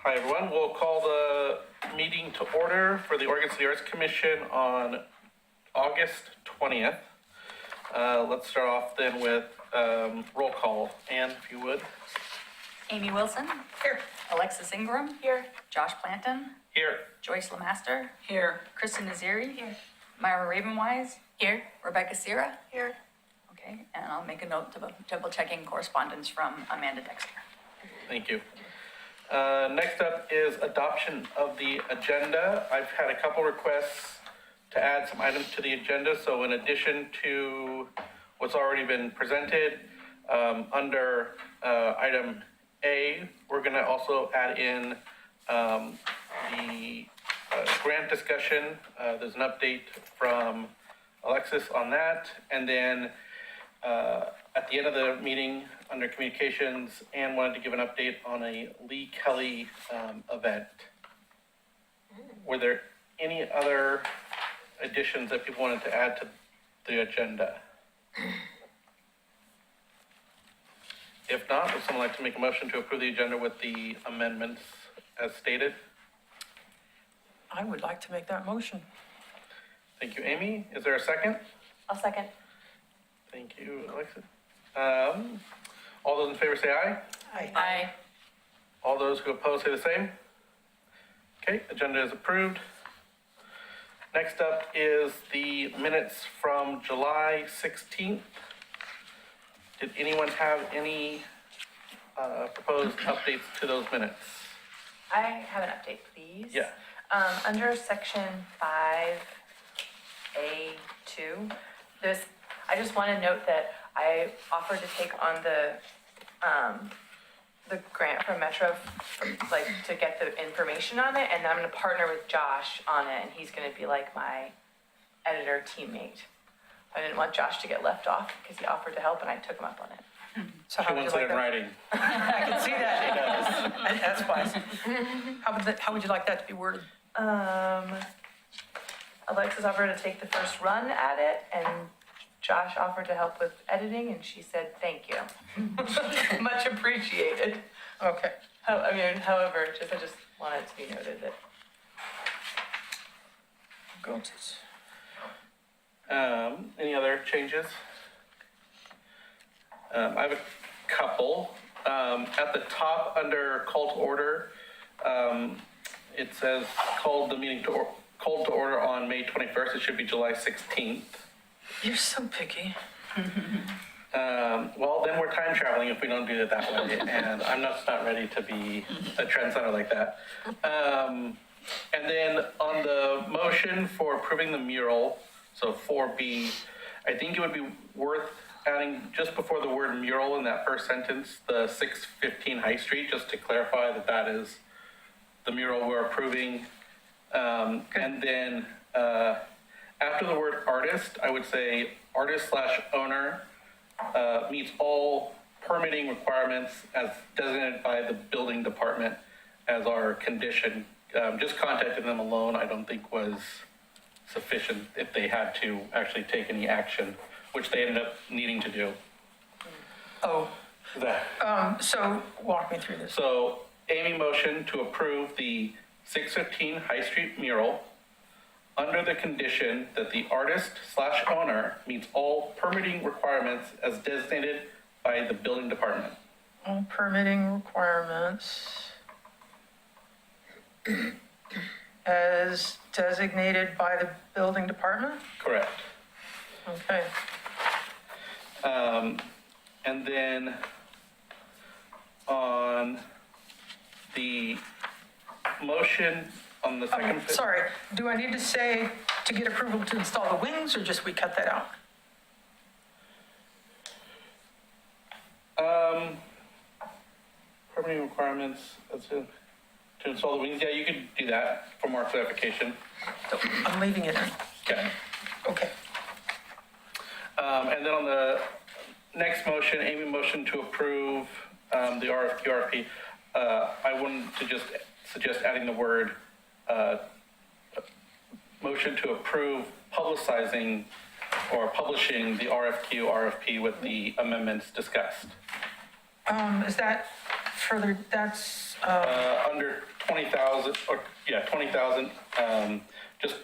Hi, everyone. We'll call the meeting to order for the Oregon City Arts Commission on August 20th. Let's start off then with roll call. Ann, if you would. Amy Wilson. Here. Alexis Ingram. Here. Josh Planton. Here. Joyce Lemaster. Here. Kristen Naziri. Here. Myra Ravenwise. Here. Rebecca Sierra. Here. Okay, and I'll make a note to double checking correspondence from Amanda Dexter. Thank you. Next up is adoption of the agenda. I've had a couple requests to add some items to the agenda. So in addition to what's already been presented, under item A, we're going to also add in the grant discussion. There's an update from Alexis on that. And then at the end of the meeting, under communications, Ann wanted to give an update on a Lee Kelly event. Were there any other additions that people wanted to add to the agenda? If not, would someone like to make a motion to approve the agenda with the amendments as stated? I would like to make that motion. Thank you, Amy. Is there a second? I'll second. Thank you, Alexis. All those in favor say aye. Aye. All those who oppose say the same. Okay, agenda is approved. Next up is the minutes from July 16th. Did anyone have any proposed updates to those minutes? I have an update, please. Yeah. Under section 5A2, I just want to note that I offered to take on the grant from Metro, to get the information on it, and I'm going to partner with Josh on it, and he's going to be like my editor teammate. I didn't want Josh to get left off because he offered to help, and I took him up on it. So She how would wants you it like in that? writing. I can see that. That's wise. How would you like that to be worded? Alexis offered to take the first run at it, and Josh offered to help with editing, and she said, thank you. Much appreciated. Okay. However, I just want it to be noted that. Good. Any other changes? I have a couple. At the top under call to order, it says called to order on May 21st. It should be July 16th. You're so picky. Well, then we're time traveling if we don't do it that way, and I'm not ready to be a trendsetter like that. And then on the motion for approving the mural, so 4B, I think it would be worth adding just before the word mural in that first sentence, the 615 High Street, just to clarify that that is the mural we're approving. And then after the word artist, I would say artist/owner meets all permitting requirements as designated by the building department as our condition. Just contacting them alone, I don't think was sufficient if they had to actually take any action, which they ended up needing to do. Oh, That. so walk me through this. So Amy motioned to approve the 615 High Street mural under the condition that the artist/owner meets all permitting requirements as designated by the building department. All permitting requirements as designated by the building department? Correct. Okay. And then on the motion on the second. Sorry, do I need to say to get approval to install the wings, or just we cut that out? Permitting requirements, that's it. To install the wings, yeah, you could do that for more clarification. So I'm leaving it in. Okay. Okay. And then on the next motion, Amy motioned to approve the RFP. I wanted to just suggest adding the word motion to approve publicizing or publishing the RFP with the amendments discussed. Is that further, that's, Under 20,000, or, yeah, 20,000, just,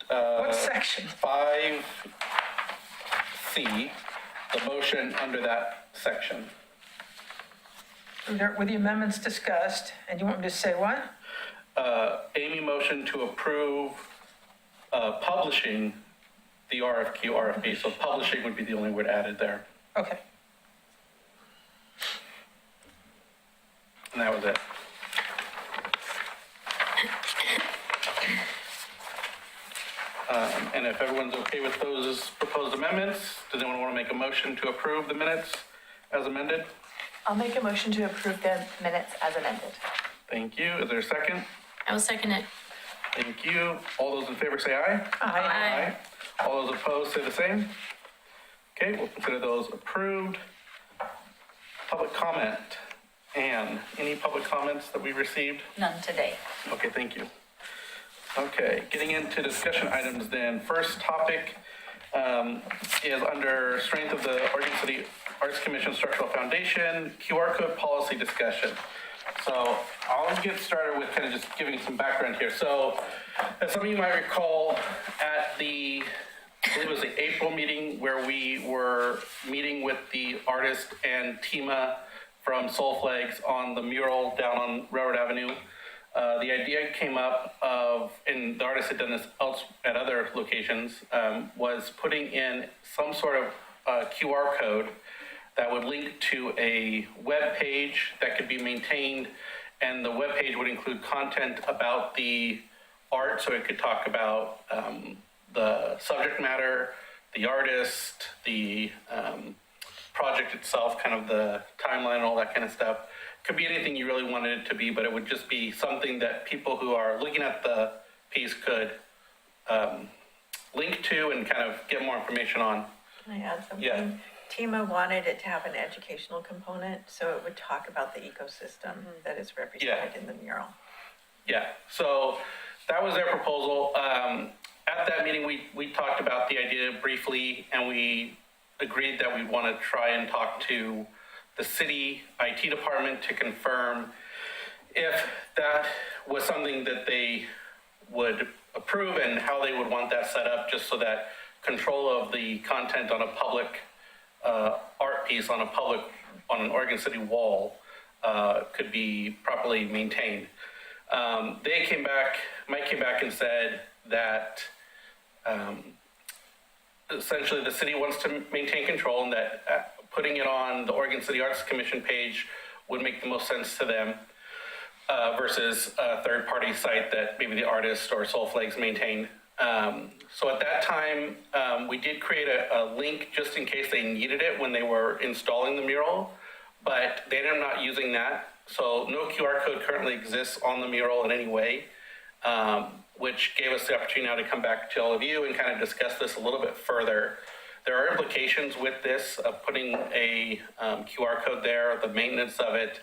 what section? 5C, the motion under that section. With the amendments discussed, and you want me to say what? Amy motion to approve, publishing the RFQ, RFP, so publishing would be the only word added there, Okay. and that was it. And if everyone's okay with those proposed amendments, does anyone want to make a motion to approve the minutes as amended? I'll make a motion to approve the minutes as amended. Thank you. Is there a second? I will second it. Thank you. All those in favor say aye. Aye. All those opposed say the same. Okay, we'll consider those approved. Public comment. Anne, any public comments that we received? None today. Okay, thank you. Okay, getting into discussion items then. First topic is under strength of the Oregon City Arts Commission Structural Foundation, QR code policy discussion. So I'll get started with kind of just giving some background here. So as some of you might recall, at the, I believe it was the April meeting where we were meeting with the artist and Tima from Soul Flags on the mural down on Railroad Avenue. The idea came up of, and the artist had done this else at other locations, was putting in some sort of QR code that would link to a web page that could be maintained, and the web page would include content about the art, so it could talk about the subject matter, the artist, the project itself, kind of the timeline and all that kind of stuff. Could be anything you really wanted it to be, but it would just be something that people who are looking at the piece could link to and kind of get more information on. Can I add something? Yeah. Tima wanted it to have an educational component, so it would talk about the ecosystem that is represented in the mural. Yeah, so that was their proposal. At that meeting, we talked about the idea briefly, and we agreed that we'd want to try and talk to the city IT department to confirm if that was something that they would approve and how they would want that set up, just so that control of the content on a public art piece on an Oregon City wall could be properly maintained. Mike came back and said that essentially the city wants to maintain control, and that putting it on the Oregon City Arts Commission page would make the most sense to them versus a third-party site that maybe the artist or Soul Flags maintain. So at that time, we did create a link just in case they needed it when they were installing the mural, but they ended up not using that. So no QR code currently exists on the mural in any way, which gave us the opportunity now to come back to all of you and kind of discuss this a little bit further. There are implications with this of putting a QR code there, the maintenance of it,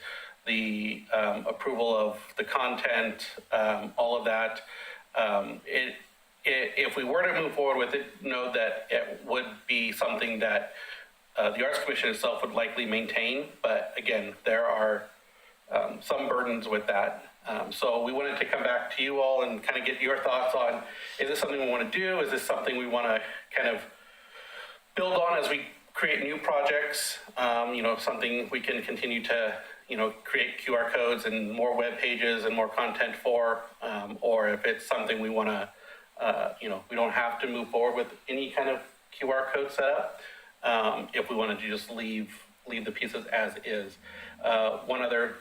the approval of the content, all of that. If we were to move forward with it, know that it would be something that the Arts Commission itself would likely maintain. But again, there are some burdens with that. So we wanted to come back to you all and kind of get your thoughts on, is this something we want to do? Is this something we want to kind of build on as we create new projects? Something we can continue to, create QR codes and more web pages and more content for, or if it's something we want to, we don't have to move forward with any kind of QR code setup. If we wanted to just leave the pieces as is. One other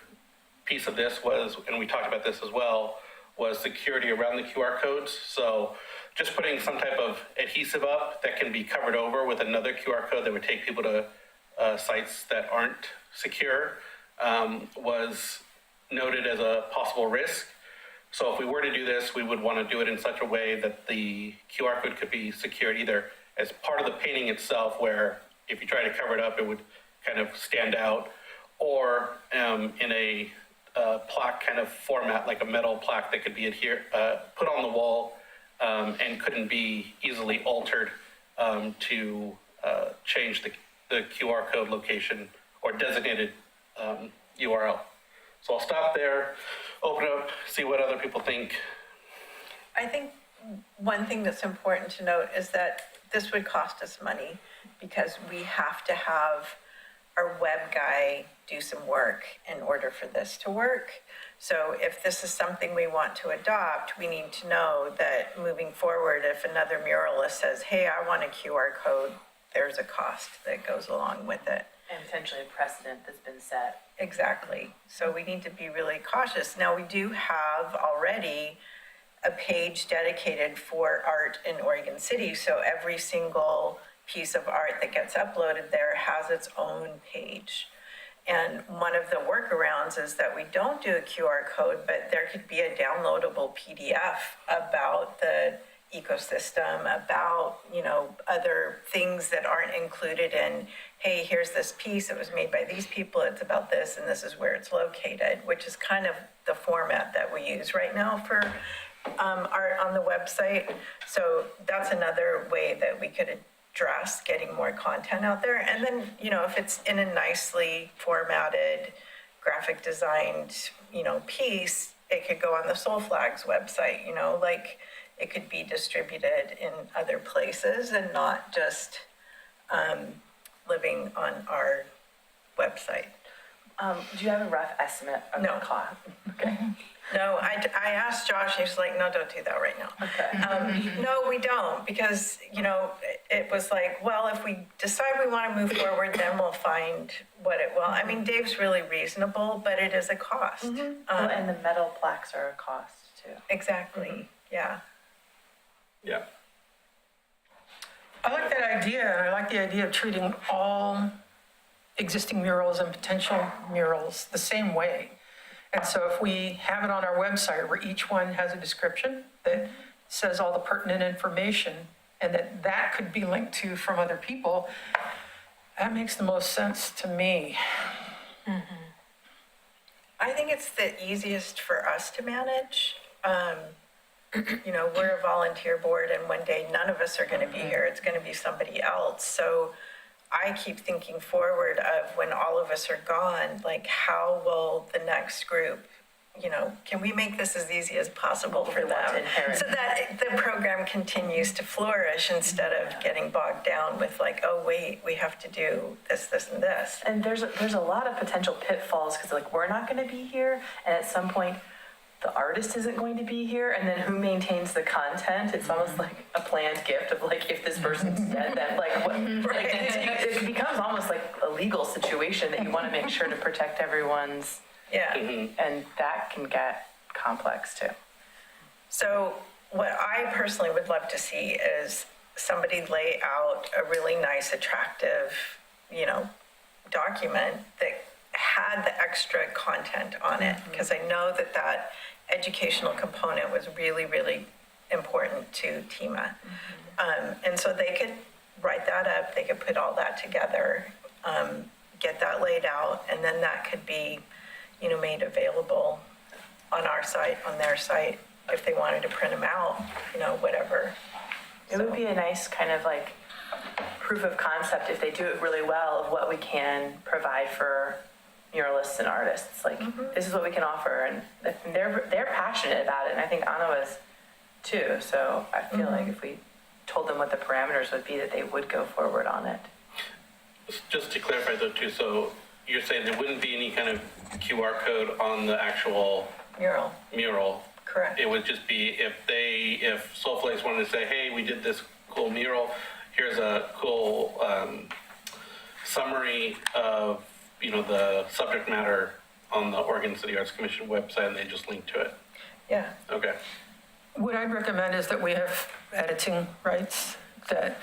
piece of this was, and we talked about this as well, was security around the QR codes. So just putting some type of adhesive up that can be covered over with another QR code that would take people to sites that aren't secure was noted as a possible risk. So if we were to do this, we would want to do it in such a way that the QR code could be secured either as part of the painting itself, where if you try to cover it up, it would kind of stand out, or in a plaque kind of format, like a metal plaque that could be put on the wall and couldn't be easily altered to change the QR code location or designated URL. So I'll stop there, open up, see what other people think. I think one thing that's important to note is that this would cost us money because we have to have our web guy do some work in order for this to work. So if this is something we want to adopt, we need to know that moving forward, if another muralist says, hey, I want a QR code, there's a cost that goes along with it. And potentially a precedent that's been set. Exactly. So we need to be really cautious. Now, we do have already a page dedicated for art in Oregon City. So every single piece of art that gets uploaded there has its own page. And one of the workarounds is that we don't do a QR code, but there could be a downloadable PDF about the ecosystem, about, other things that aren't included in, hey, here's this piece, it was made by these people, it's about this, and this is where it's located, which is kind of the format that we use right now for art on the website. So that's another way that we could address getting more content out there. And then, if it's in a nicely formatted, graphic designed, piece, it could go on the Soul Flags website, it could be distributed in other places and not just living on our website. Do you have a rough estimate of No. the cost? Okay. No, I asked Josh, and he was like, no, don't do that right now. Okay. No, we don't, because, it was like, well, if we decide we want to move forward, then we'll find what it will. I mean, Dave's really reasonable, but it is a cost. Well, and the metal plaques are a cost too. Exactly, yeah. Yeah. I like that idea, and I like the idea of treating all existing murals and potential murals the same way. And so if we have it on our website where each one has a description that says all the pertinent information and that could be linked to from other people, that makes the most sense to me. I think it's the easiest for us to manage. We're a volunteer board, and one day none of us are going to be here. It's going to be somebody else. So I keep thinking forward of when all of us are gone, like how will the next group, can we make this as easy as possible for want to them? inherit. So that the program continues to flourish instead of getting bogged down with like, oh, wait, we have to do this, this, and this. And there's a lot of potential pitfalls because we're not going to be here, and at some point the artist isn't going to be here, and then who maintains the content? It's almost like a planned gift of if this person's dead, then what? It becomes almost like a legal situation that you want to make sure to protect everyone's, Yeah. and that can get complex too. So what I personally would love to see is somebody lay out a really nice, attractive, document that had the extra content on it, because I know that educational component was really, really important to TIMA. And so they could write that up, they could put all that together, get that laid out, and then that could be, made available on our site, on their site, if they wanted to print them out, whatever. It would be a nice kind of proof of concept if they do it really well of what we can provide for muralists and artists. This is what we can offer, and they're passionate about it, and I think Anna was too. So I feel like if we told them what the parameters would be, that they would go forward on it. Just to clarify though too, so you're saying there wouldn't be any kind of QR code on the actual mural? Correct. It would just be if Soulflakes wanted to say, hey, we did this cool mural, here's a cool summary of the subject matter on the Oregon City Arts Commission website, and they just link to it. Yeah. Okay. What I'd recommend is that we have editing rights, that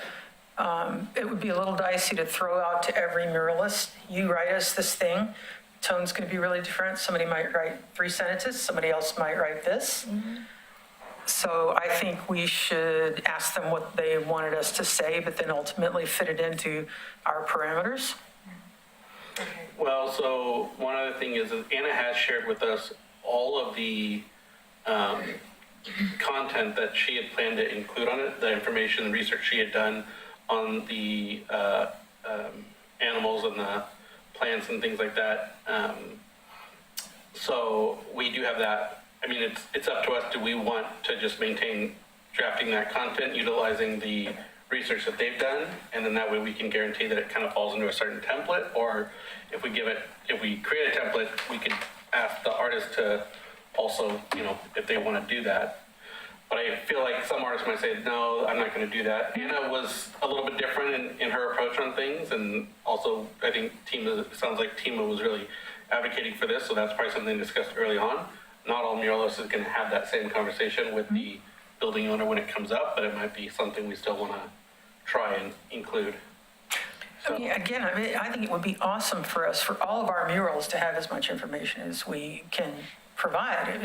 it would be a little dicey to throw out to every muralist, you write us this thing, tone's going to be really different. Somebody might write 3 sentences, somebody else might write this. So I think we should ask them what they wanted us to say, but then ultimately fit it into our parameters. Well, so one other thing is that Anna has shared with us all of the content that she had planned to include on it, the information and research she had done on the animals and the plants and things like that. So we do have that. I mean, it's up to us. Do we want to just maintain drafting that content, utilizing the research that they've done, and then that way we can guarantee that it kind of falls into a certain template? Or if we create a template, we could ask the artist to also, if they want to do that. But I feel like some artists might say, no, I'm not going to do that. Anna was a little bit different in her approach on things. And also, I think sounds like Tima was really advocating for this. So that's probably something discussed early on. Not all muralists is going to have that same conversation with the building owner when it comes up, but it might be something we still want to try and include. So, Yeah, again, I think it would be awesome for us, for all of our murals, to have as much information as we can provide,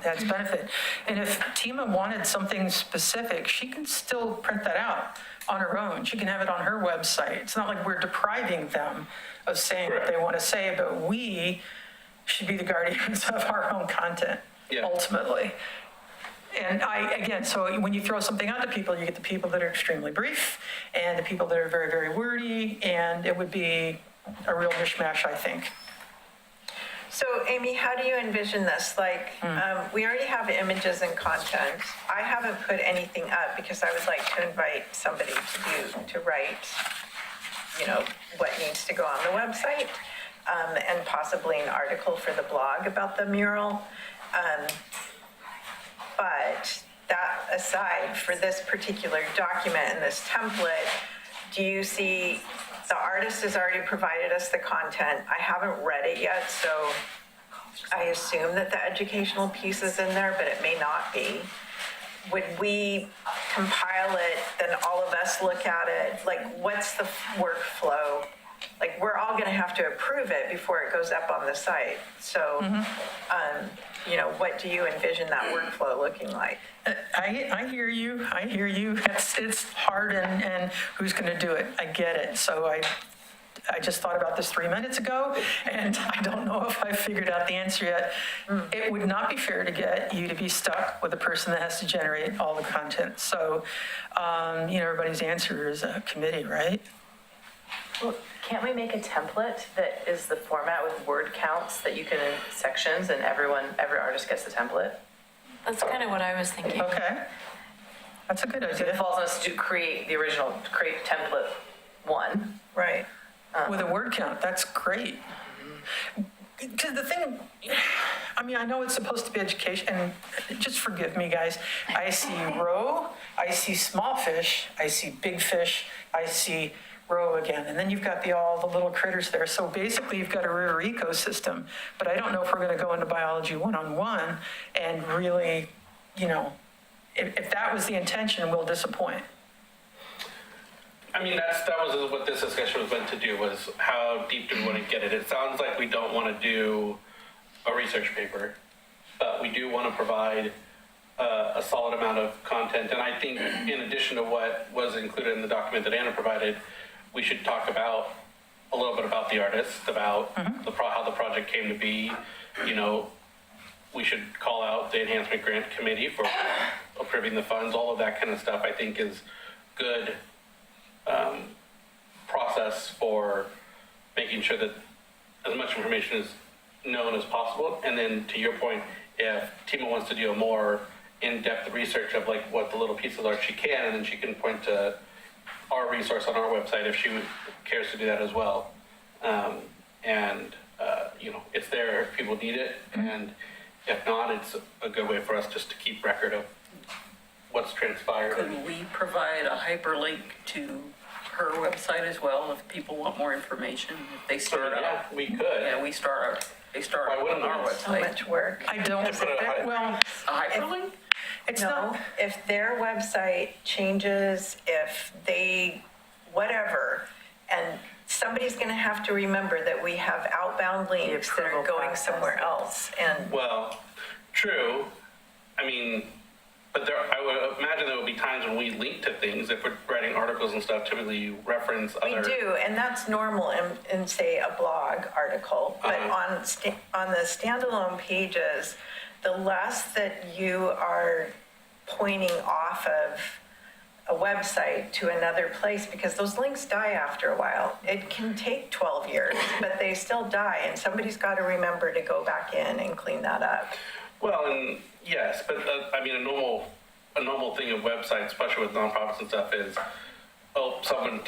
that's benefit. And if Tima wanted something specific, she can still print that out on her own. She can have it on her website. It's not like we're depriving them of saying what they want to say, but we should be the guardians of our own content, ultimately. And so when you throw something out to people, you get the people that are extremely brief and the people that are very, very wordy, and it would be a real mishmash, I think. So Amy, how do you envision this? We already have images and content. I haven't put anything up because I would like to invite somebody to write, what needs to go on the website, and possibly an article for the blog about the mural. But that aside, for this particular document and this template, do you see the artist has already provided us the content? I haven't read it yet, so I assume that the educational piece is in there, but it may not be. Would we compile it, then all of us look at it? What's the workflow? We're all going to have to approve it before it goes up on the site. So, what do you envision that workflow looking like? I hear you. It's hard, and who's going to do it? I get it. So I just thought about this 3 minutes ago, and I don't know if I figured out the answer yet. It would not be fair to get you to be stuck with a person that has to generate all the content. So, everybody's answer is a committee, right? Well, can't we make a template that is the format with word counts that you can in sections and every artist gets the template? That's kind of what I was thinking. Okay. That's a good So it idea. falls on us to create template one. Right. With a word count, that's great. Because the thing, I know it's supposed to be education, and just forgive me, guys. I see roe, I see small fish, I see big fish, I see roe again. And then you've got all the little critters there. So basically you've got a river ecosystem, but I don't know if we're going to go into biology 101 and really, if that was the intention, we'll disappoint. I mean, that was what this discussion was meant to do, was how deep do we want to get it? It sounds like we don't want to do a research paper, but we do want to provide a solid amount of content. And I think in addition to what was included in the document that Anna provided, we should talk about a little bit about the artist, about how the project came to be. We should call out the Enhancement Grant Committee for approving the funds. All of that kind of stuff, I think, is good process for making sure that as much information is known as possible. And then to your point, if Tima wants to do a more in-depth research of what the little pieces are, she can, and then she can point to our resource on our website if she cares to do that as well. It's there if people need it, and if not, it's a good way for us just to keep record of what's transpired. Could we provide a hyperlink to her website as well if people want more information? If they start out, Yeah, we could. yeah, they start Why on wouldn't our we? So website. much work. I don't, well, A hyperlink? it's No, not, if their website changes, if they, whatever, and somebody's going to have to remember that we have outbound links that are approval going process. somewhere else. And Well, true. I mean, but I would imagine there would be times when we link to things. If we're writing articles and stuff, typically you reference we other. do, and that's normal in say, a blog article. But on the standalone pages, the less that you are pointing off of a website to another place, because those links die after a while. It can take 12 years, but but they still die, and somebody's got to remember to go back in and clean that up. Well, and yes, but I mean, a normal thing of websites, especially with nonprofits and stuff, is, oh, someone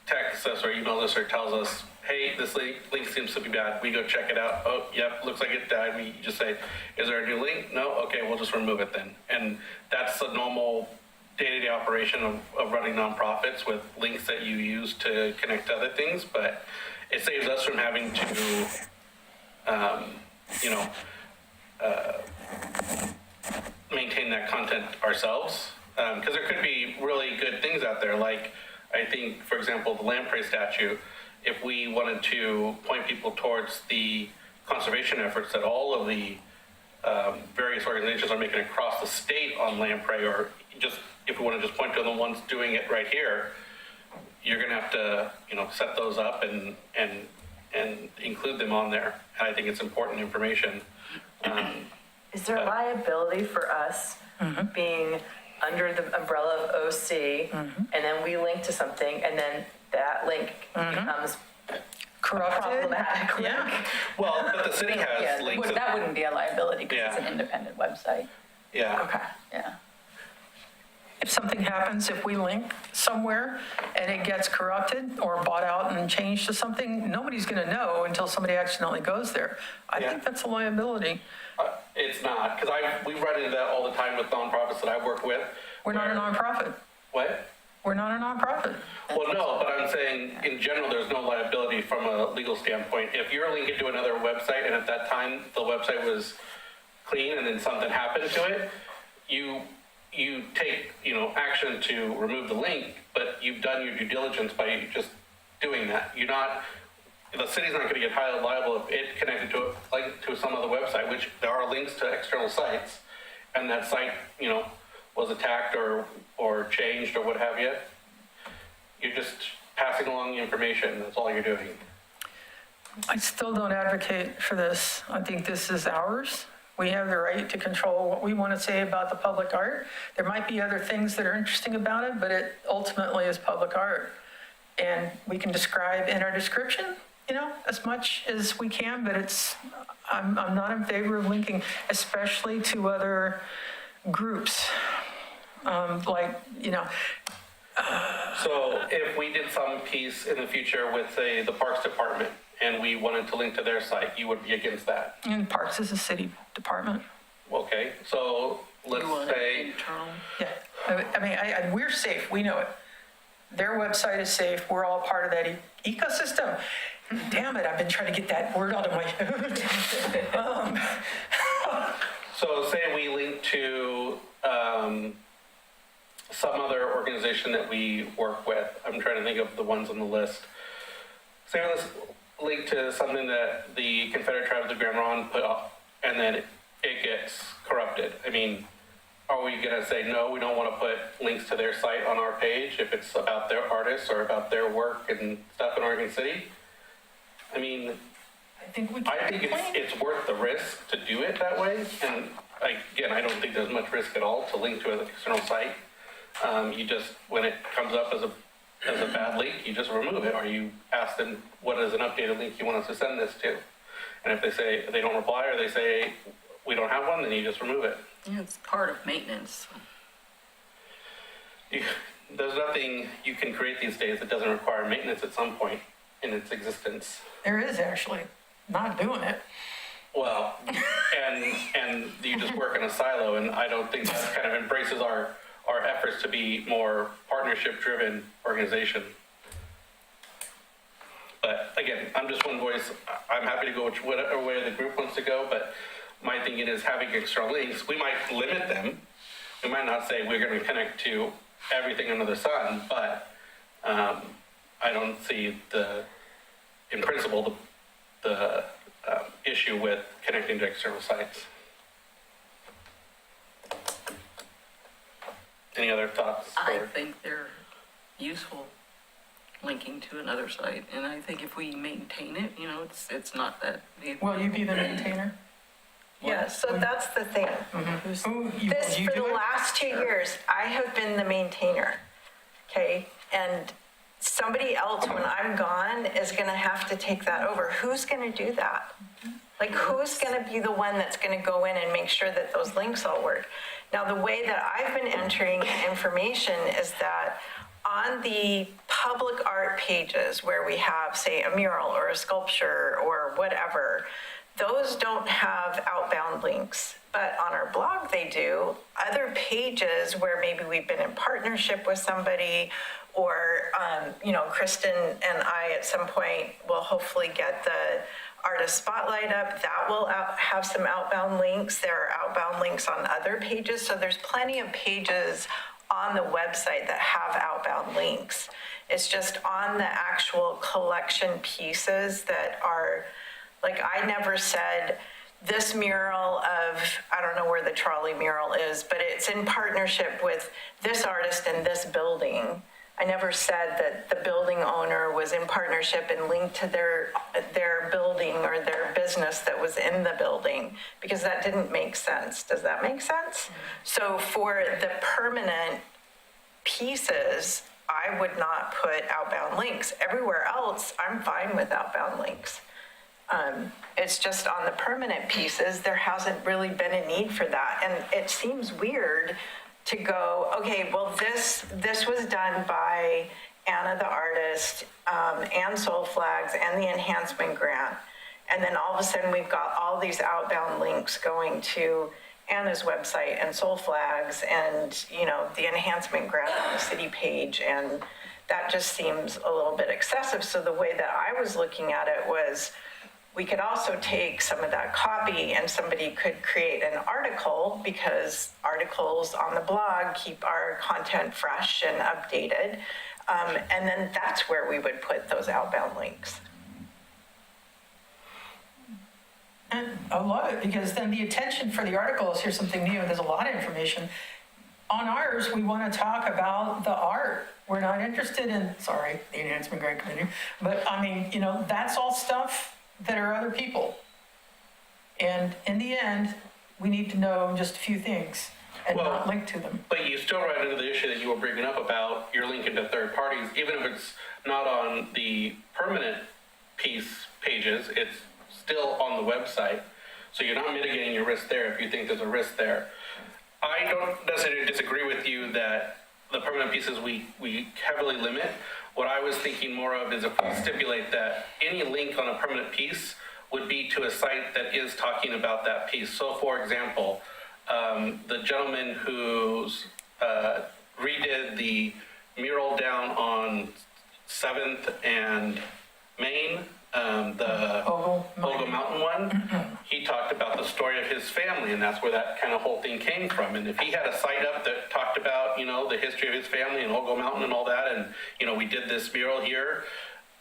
texts us or emails us or tells us, hey, this link seems to be bad. We go check it out. Oh, yep, looks like it died. We just say, is there a new link? No? Okay, we'll just remove it then. And that's a normal day-to-day operation of running nonprofits with links that you use to connect to other things, but it saves us from having to, maintain that content ourselves. Because there could be really good things out there, like I think, for example, the Lamprey statute, if we wanted to point people towards the conservation efforts that all of the various organizations are making across the state on lamprey, or just if we want to just point to the ones doing it right here, you're going to have to, set those up and include them on there. And I think it's important information. Is there liability for us being under the umbrella of OC, and then we link to something, and then that link becomes Corrupted? problematic? Yeah. Well, but the city has links. That wouldn't be a liability because it's Yeah. an independent website. Yeah. Okay. Yeah. If something happens, if we link somewhere and it gets corrupted or bought out and changed to something, nobody's going to know until somebody accidentally goes there. I Yeah. think that's a liability. It's not, because we run into that all the time with nonprofits that I work with. We're not a where- nonprofit. What? We're not a nonprofit. Well, no, but I'm saying in general, there's no liability from a legal standpoint. If you're linking to another website and at that time the website was clean and then something happened to it, you take, action to remove the link, but you've done your due diligence by just doing that. The city's not going to get highly liable if it connected to some other website, which there are links to external sites, and that site, was attacked or changed or what have you. You're just passing along the information. That's all you're doing. I still don't advocate for this. I think this is ours. We have the right to control what we want to say about the public art. There might be other things that are interesting about it, but it ultimately is public art. And we can describe in our description, as much as we can, but I'm not in favor of linking, especially to other groups. So if we did some piece in the future with, say, the Parks Department, and we wanted to link to their site, you would be against that? And Parks is a city department. Okay, so let's You want it say, internal? Yeah, we're safe, we know it. Their website is safe, we're all part of that ecosystem. Damn it, I've been trying to get that word out of my, so say we link to some other organization that we work with. I'm trying to think of the ones on the list. Say let's link to something that the Confederate Tribes of Grand Ronde put up, and then it gets corrupted. I mean, are we going to say, no, we don't want to put links to their site on our page if it's about their artists or about their work and stuff in Oregon City? I mean, I think we I can think complain. it's worth the risk to do it that way. And again, I don't think there's much risk at all to link to an external site. You just, when it comes up as a bad link, you just remove it, or you ask them, what is an updated link you want us to send this to? And if they say they don't reply, or they say we don't have one, then you just remove it. Yeah, it's part of maintenance. There's nothing you can create these days that doesn't require maintenance at some point in its existence. There is actually, not doing it. Well, and you just work in a silo, and I don't think that kind of embraces our efforts to be more partnership-driven organization. But again, I'm just one voice. I'm happy to go whatever way the group wants to go, but my thinking is having external links, we might limit them. We might not say we're going to connect to everything under the sun, but I don't see in principle, the issue with connecting to external sites. Any other thoughts? I think they're useful linking to another site, and I think if we maintain it, it's not that. Will you be the maintainer? Yeah, so that's the thing. Who, This, you for do the it? last 2 years, I have been the maintainer, okay? And somebody else, when I'm gone, is going to have to take that over. Who's going to do that? Like, who's going to be the one that's going to go in and make sure that those links all work? Now, the way that I've been entering information is that on the public art pages where we have, say, a mural or a sculpture or whatever, those don't have outbound links. But on our blog, they do. Other pages where maybe we've been in partnership with somebody, or, Kristen and I at some point will hopefully get the artist spotlight up. That will have some outbound links. There are outbound links on other pages. So there's plenty of pages on the website that have outbound links. It's just on the actual collection pieces that are, like, I never said this mural of, I don't know where the trolley mural is, but it's in partnership with this artist and this building. I never said that the building owner was in partnership and linked to their building or their business that was in the building, because that didn't make sense. Does that make sense? So for the permanent pieces, I would not put outbound links. Everywhere else, I'm fine with outbound links. It's just on the permanent pieces, there hasn't really been a need for that. And it seems weird to go, okay, well, this was done by Anna the artist, and Soul Flags and the enhancement grant. And then all of a sudden we've got all these outbound links going to Anna's website and Soul Flags and, the enhancement grant on the city page. And that just seems a little bit excessive. So the way that I was looking at it was, we could also take some of that copy and somebody could create an article, because articles on the blog keep our content fresh and updated. And then that's where we would put those outbound links. And I love it, because then the attention for the article is, here's something new, there's a lot of information. On ours, we want to talk about the art. We're not interested in, the enhancement grant committee, but that's all stuff that are other people. And in the end, we need to know just a few things and not link to them. But you still run into the issue that you were bringing up about you're linking to third parties, even if it's not on the permanent pages, it's still on the website. So you're not mitigating your risk there if you think there's a risk there. I don't necessarily disagree with you that the permanent pieces we heavily limit. What I was thinking more of is if we stipulate that any link on a permanent piece would be to a site that is talking about that piece. So for example, the gentleman who's redid the mural down on 7th and Main, the Ogle Mountain one, he talked about the story of his family, and that's where that kind of whole thing came from. And if he had a site up that talked about, the history of his family and Ogle Mountain and all that, and, we did this mural here,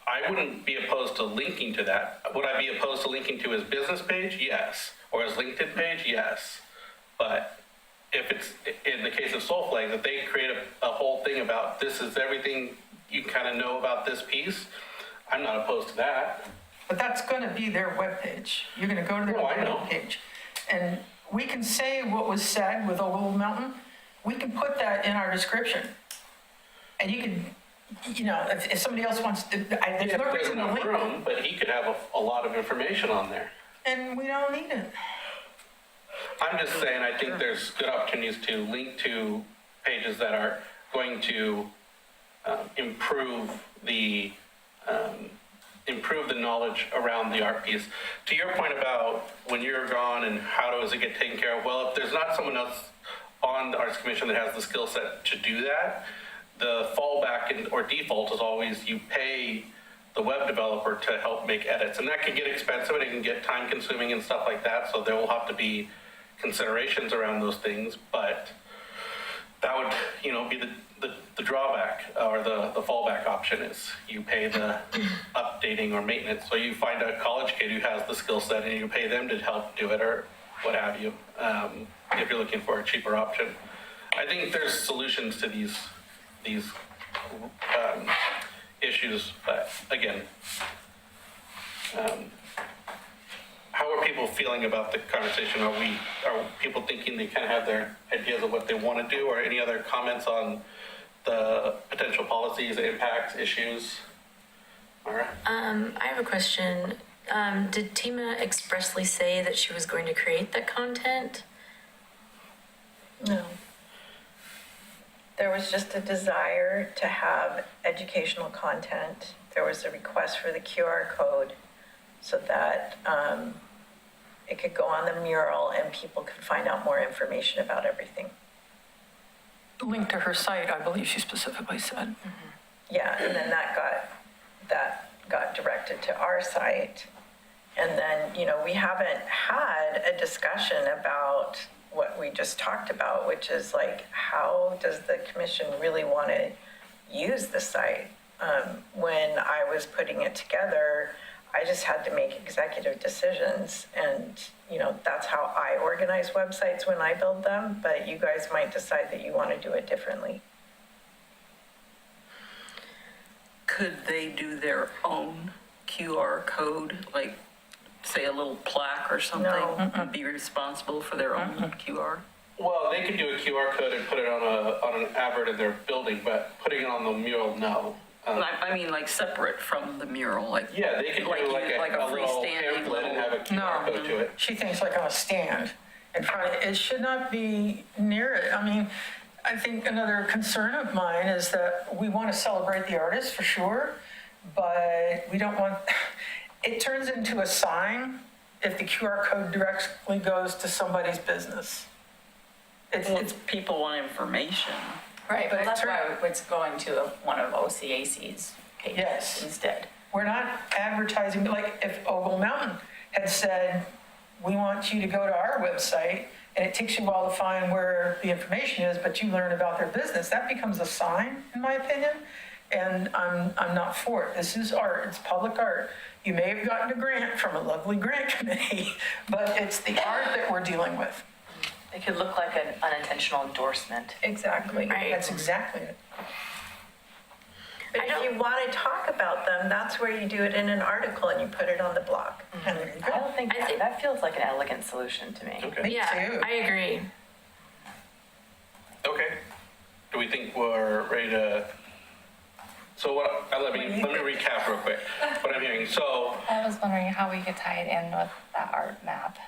I wouldn't be opposed to linking to that. Would I be opposed to linking to his business page? Yes. Or his LinkedIn page? Yes. But if it's, in the case of Soul Flags, if they create a whole thing about this is everything you kind of know about this piece, I'm not opposed to that. But that's going to be their webpage. You're going to go to their webpage. And we can say what was said with Ogle Mountain. We can put that in our description. And you can, if somebody else wants to, there's no reason to link room, but he could have a lot of information on there. And we don't need it. I'm just saying, I think there's good opportunities to link to pages that are going to improve the knowledge around the art piece. To your point about when you're gone and how does it get taken care of, well, if there's not someone else on the Arts Commission that has the skill set to do that, the fallback or default is always you pay the web developer to help make edits. And that can get expensive and it can get time consuming and stuff like that, so there will have to be considerations around those things, but that would, be the drawback or the fallback option is you pay the updating or maintenance. So you find a college kid who has the skill set and you pay them to help do it or what have you, if you're looking for a cheaper option. I think there's solutions to these issues, but again, how are people feeling about the conversation? Are people thinking they kind of have their ideas of what they want to do, or any other comments on the potential policies, impacts, issues. Mara? I have a question. Did Tima expressly say that she was going to create that content? No. There was just a desire to have educational content. There was a request for the QR code so that it could go on the mural and people could find out more information about everything. Link to her site, I believe she specifically said. Yeah, and then that got directed to our site. And then, you know, we haven't had a discussion about what we just talked about, which is like, how does the commission really want to use the site? When I was putting it together, I just had to make executive decisions, and, you know, that's how I organize websites when I build them, but you guys might decide that you want to do it differently. Could they do their own QR code, like, say, a little plaque or something? No. And be responsible for their own QR? Well, they could do a QR code and put it on an advert in their building, but putting it on the mural, no. I mean, like, separate from the mural, like. Yeah, they could do like a little freestanding pamphlet and have a QR code to it. She thinks like on a stand in front of it. It should not be near it. I mean, I think another concern of mine is that we want to celebrate the artist for sure, but we don't want, it turns into a sign if the QR code directly goes to somebody's business. It's people want information. Right, But but it that's turn- why it's going to one of OCAC's pages Yes. instead. We're not advertising, like if Ogle Mountain had said, we want you to go to our website, and it takes you a while to find where the information is, but you learn about their business, that becomes a sign, in my opinion, and I'm not for it. This is art, it's public art. You may have gotten a grant from a lovely grant committee, but it's the art that we're dealing with. It could look like an unintentional endorsement. Exactly. That's exactly it. But if you want to talk about them, that's where you do it in an article and you put it on the blog. And there you I go. don't think that feels like an elegant solution to me. Okay. Me Yeah, too. I agree. Okay. Do we think we're ready to? So let me recap real quick what I'm hearing. So I was wondering how we could tie it in with that art map,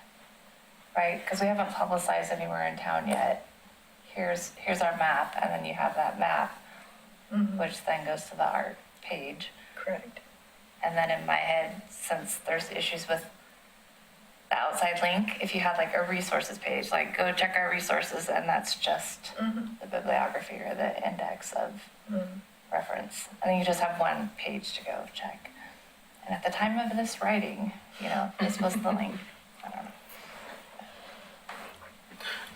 right? Because we haven't publicized anywhere in town yet. Here's our map, and then you have that map, which then goes to the art page. Correct. And then in my head, since there's issues with the outside link, if you had like a resources page, like go check our resources, and that's just the bibliography or the index of reference. And then you just have one page to go check. And at the time of this writing, you know, this was the link.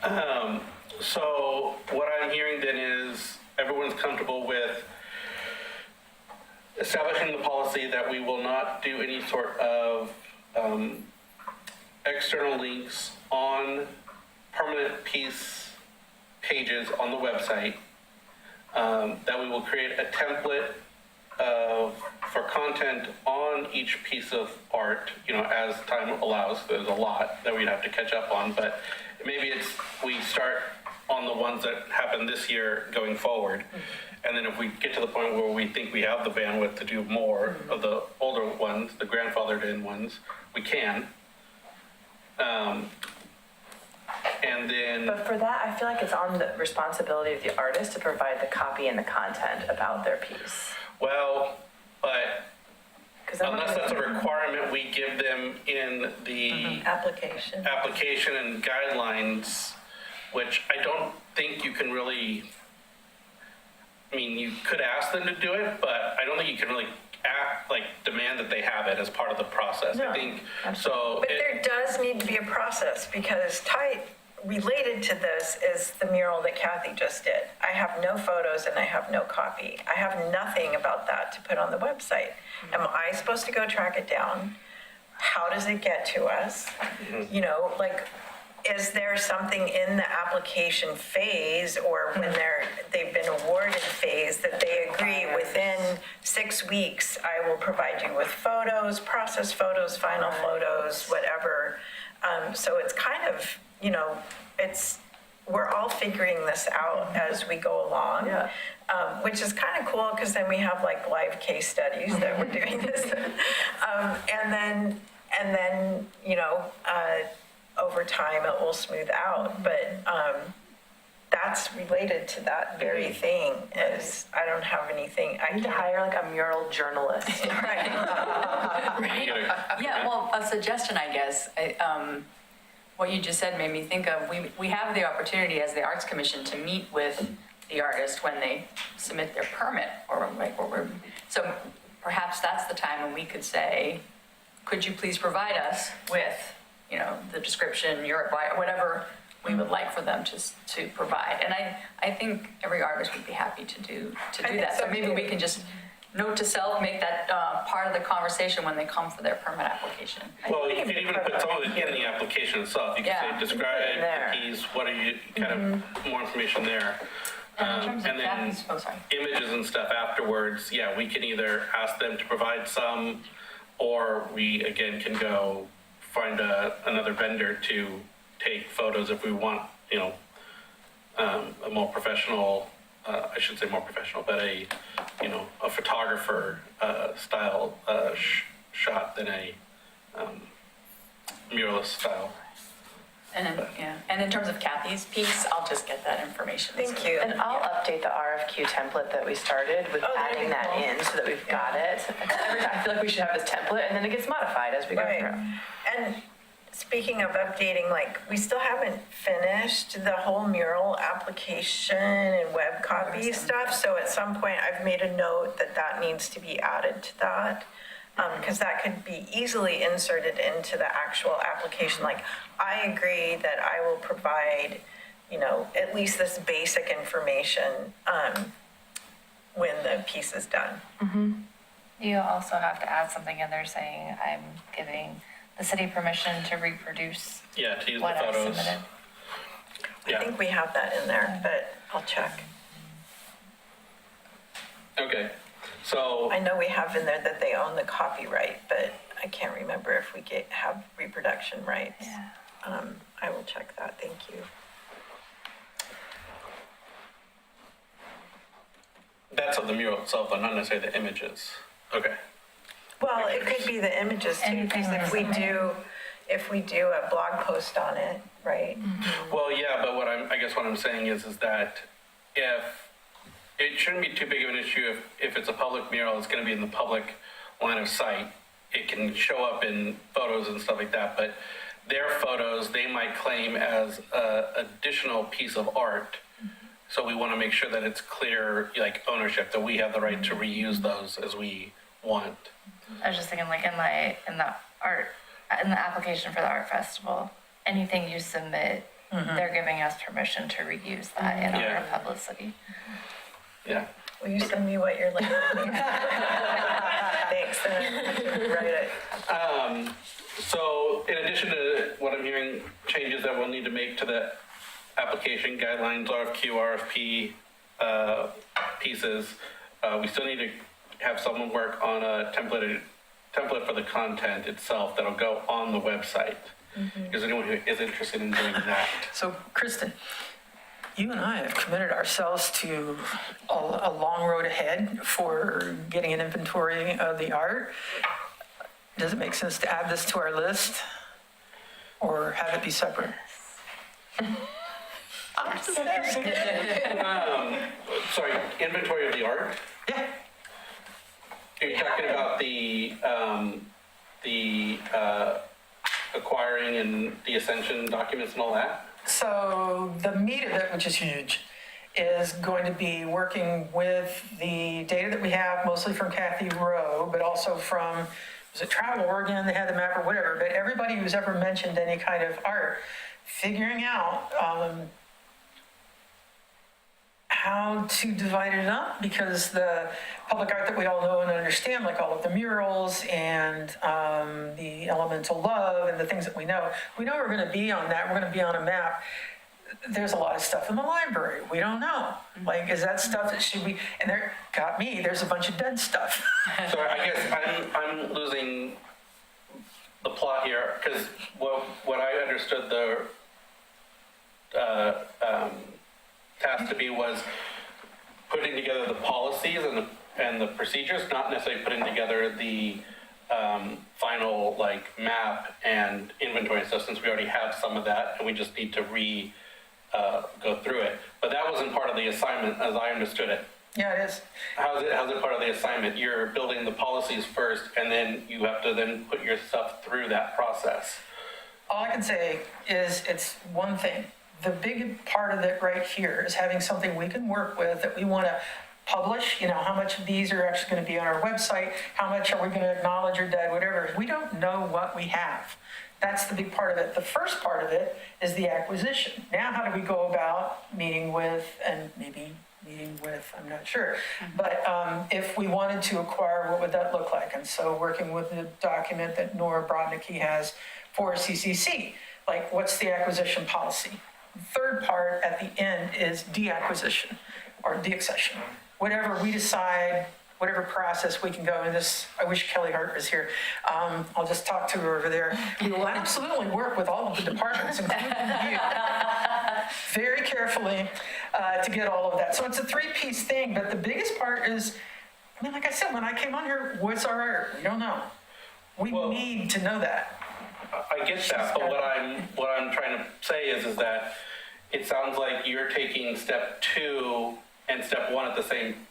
I don't know. So what I'm hearing then is everyone's comfortable with establishing the policy that we will not do any sort of external links on permanent piece pages on the website, that we will create a template for content on each piece of art, you know, as time allows. There's a lot that we'd have to catch up on, but maybe we start on the ones that happened this year going forward. And then if we get to the point where we think we have the bandwidth to do more of the older ones, the grandfathered in ones, we can. And then, But for that, I feel like it's on the responsibility of the artist to provide the copy and the content about their piece. well, but 'Cause I'm unless that's a requirement we give them in the Application. application and guidelines, which I don't think you can really, I mean, you could ask them to do it, but I don't think you can really demand that they have it as part of the process. No, I think, so. But there does need to be a process, because related to this is the mural that Kathy just did. I have no photos and I have no copy. I have nothing about that to put on the website. Am I supposed to go track it down? How does it get to us? You know, like, is there something in the application phase or when they've been awarded phase that they agree within 6 weeks, I will provide you with photos, process photos, final photos, whatever. So it's kind of, you know, it's we're all figuring this out as we go along. Yeah. Which is kind of cool, because then we have like live case studies that we're doing this. And then, you know, over time it will smooth out. But that's related to that very thing, is I don't have anything. I I need to hire like a mural journalist. Right. Yeah, well, a suggestion, I guess, what you just said made me think of, we have the opportunity as the Arts Commission to meet with the artist when they submit their permit, or like, so perhaps that's the time when we could say, could you please provide us with, you know, the description, your advice, whatever we would like for them to provide. And I think every artist would be happy to do think that. so, So maybe too. we can just note to self, make that part of the conversation when they come for their permit application. Well, you could even put some of it in the application itself. You could Yeah. say, describe there. the piece, what are you, kind of more information there. And in terms of And then Kathy's, oh, sorry. images and stuff afterwards, yeah, we can either ask them to provide some, or we, again, can go find another vendor to take photos if we want, you know, a more professional, I should say more professional, but you know, a photographer style shot than a muralist style. And in terms of Kathy's piece, I'll just get that information. Thank you. And I'll update the RFQ template that we started with Oh, there adding you that go. in so that we've got it. Every time I feel like we should have this template, and then it gets modified as we go Right. through. And speaking of updating, like, we still haven't finished the whole mural application and web copy stuff. So at some point, I've made a note that that needs to be added to that. Because that could be easily inserted into the actual application. Like, I agree that I will provide, you know, at least this basic information when the piece is done. You also have to add something in there saying, I'm giving the city permission to reproduce Yeah, to use the what I photos. submitted. I Yeah, think we have that in there, but I'll check. okay. So, I know we have in there that they own the copyright, but I can't remember if we have reproduction rights. Yeah. I will check that, thank you. that's of the mural itself, but not necessarily the images. Okay. Well, it could be the images too, because if we do a blog post on it, right? Well, yeah, but I guess what I'm saying is that if, it shouldn't be too big of an issue if it's a public mural, it's gonna be in the public line of sight. It can show up in photos and stuff like that, but their photos, they might claim as a additional piece of art. So we wanna make sure that it's clear, like ownership, that we have the right to reuse those as we want. I was just thinking like in the application for the art festival, anything you submit, they're giving us permission to reuse that in our Yeah. publicity. Yeah. Will you send me what you're looking at? Thanks, then I can write it. So in addition to what I'm hearing, changes that we'll need to make to the application guidelines, RFQ, RFP pieces, we still need to have someone work on a template for the content itself that'll go on the website. Is anyone who is interested in doing that? So Kristen, you and I have committed ourselves to a long road ahead for getting an inventory of the art. Does it make sense to add this to our list or have it be separate? Sorry, inventory of the art? Yeah. Are you talking about the acquiring and the Ascension documents and all that? So the meat of it, which is huge, is going to be working with the data that we have, mostly from Kathy Rowe, but also from, was it Travel Oregon, they had the map or whatever, but everybody who's ever mentioned any kind of art, figuring out how to divide it up, because the public art that we all know and understand, like all of the murals and the elemental love and the things that we know we're going to be on that, we're going to be on a map. There's a lot of stuff in the library we don't know. Like, is that stuff that should be, and there, got me, there's a bunch of dead stuff. So I guess I'm losing the plot here, because what I understood tasked to be was putting together the policies and the procedures, not necessarily putting together the final like map and inventory stuff, since we already have some of that and we just need to go through it. But that wasn't part of the assignment as I understood it. Yeah, it is. How's it part of the assignment? You're building the policies first and then you have to then put your stuff through that process. All I can say is it's one thing. The big part of it right here is having something we can work with that we want to publish, how much of these are actually going to be on our website, how much are we going to acknowledge or dead, whatever. We don't know what we have. That's the big part of it. The first part of it is the acquisition. Now, how do we go about meeting with, I'm not sure. But if we wanted to acquire, what would that look like? And so working with the document that Nora Brodnicki has for CCC, like what's the acquisition policy? The third part at the end is deacquisition or deaccession. Whatever we decide, whatever process we can go in this, I wish Kelly Hart was here. I'll just talk to her over there. We will absolutely work with all of the departments, including you, very carefully to get all of that. So it's a three-piece thing, but the biggest part is, like I said, when I came on here, what's our art? We don't know. We need to know that. I get that, but what I'm trying to say is that it sounds like you're taking step 2 and step 1 at the same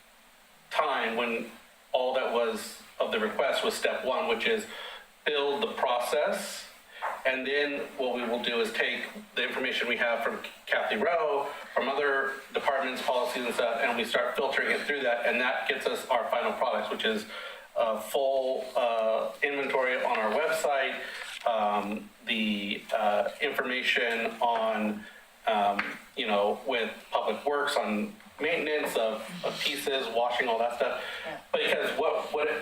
time, when all that was of the request was step 1, which is build the process. And then what we will do is take the information we have from Kathy Rowe, from other departments, policies and stuff, and we start filtering it through that. And that gets us our final products, which is a full inventory on our website, the information on, with Public Works on maintenance of pieces, washing, all that stuff. Yeah. Because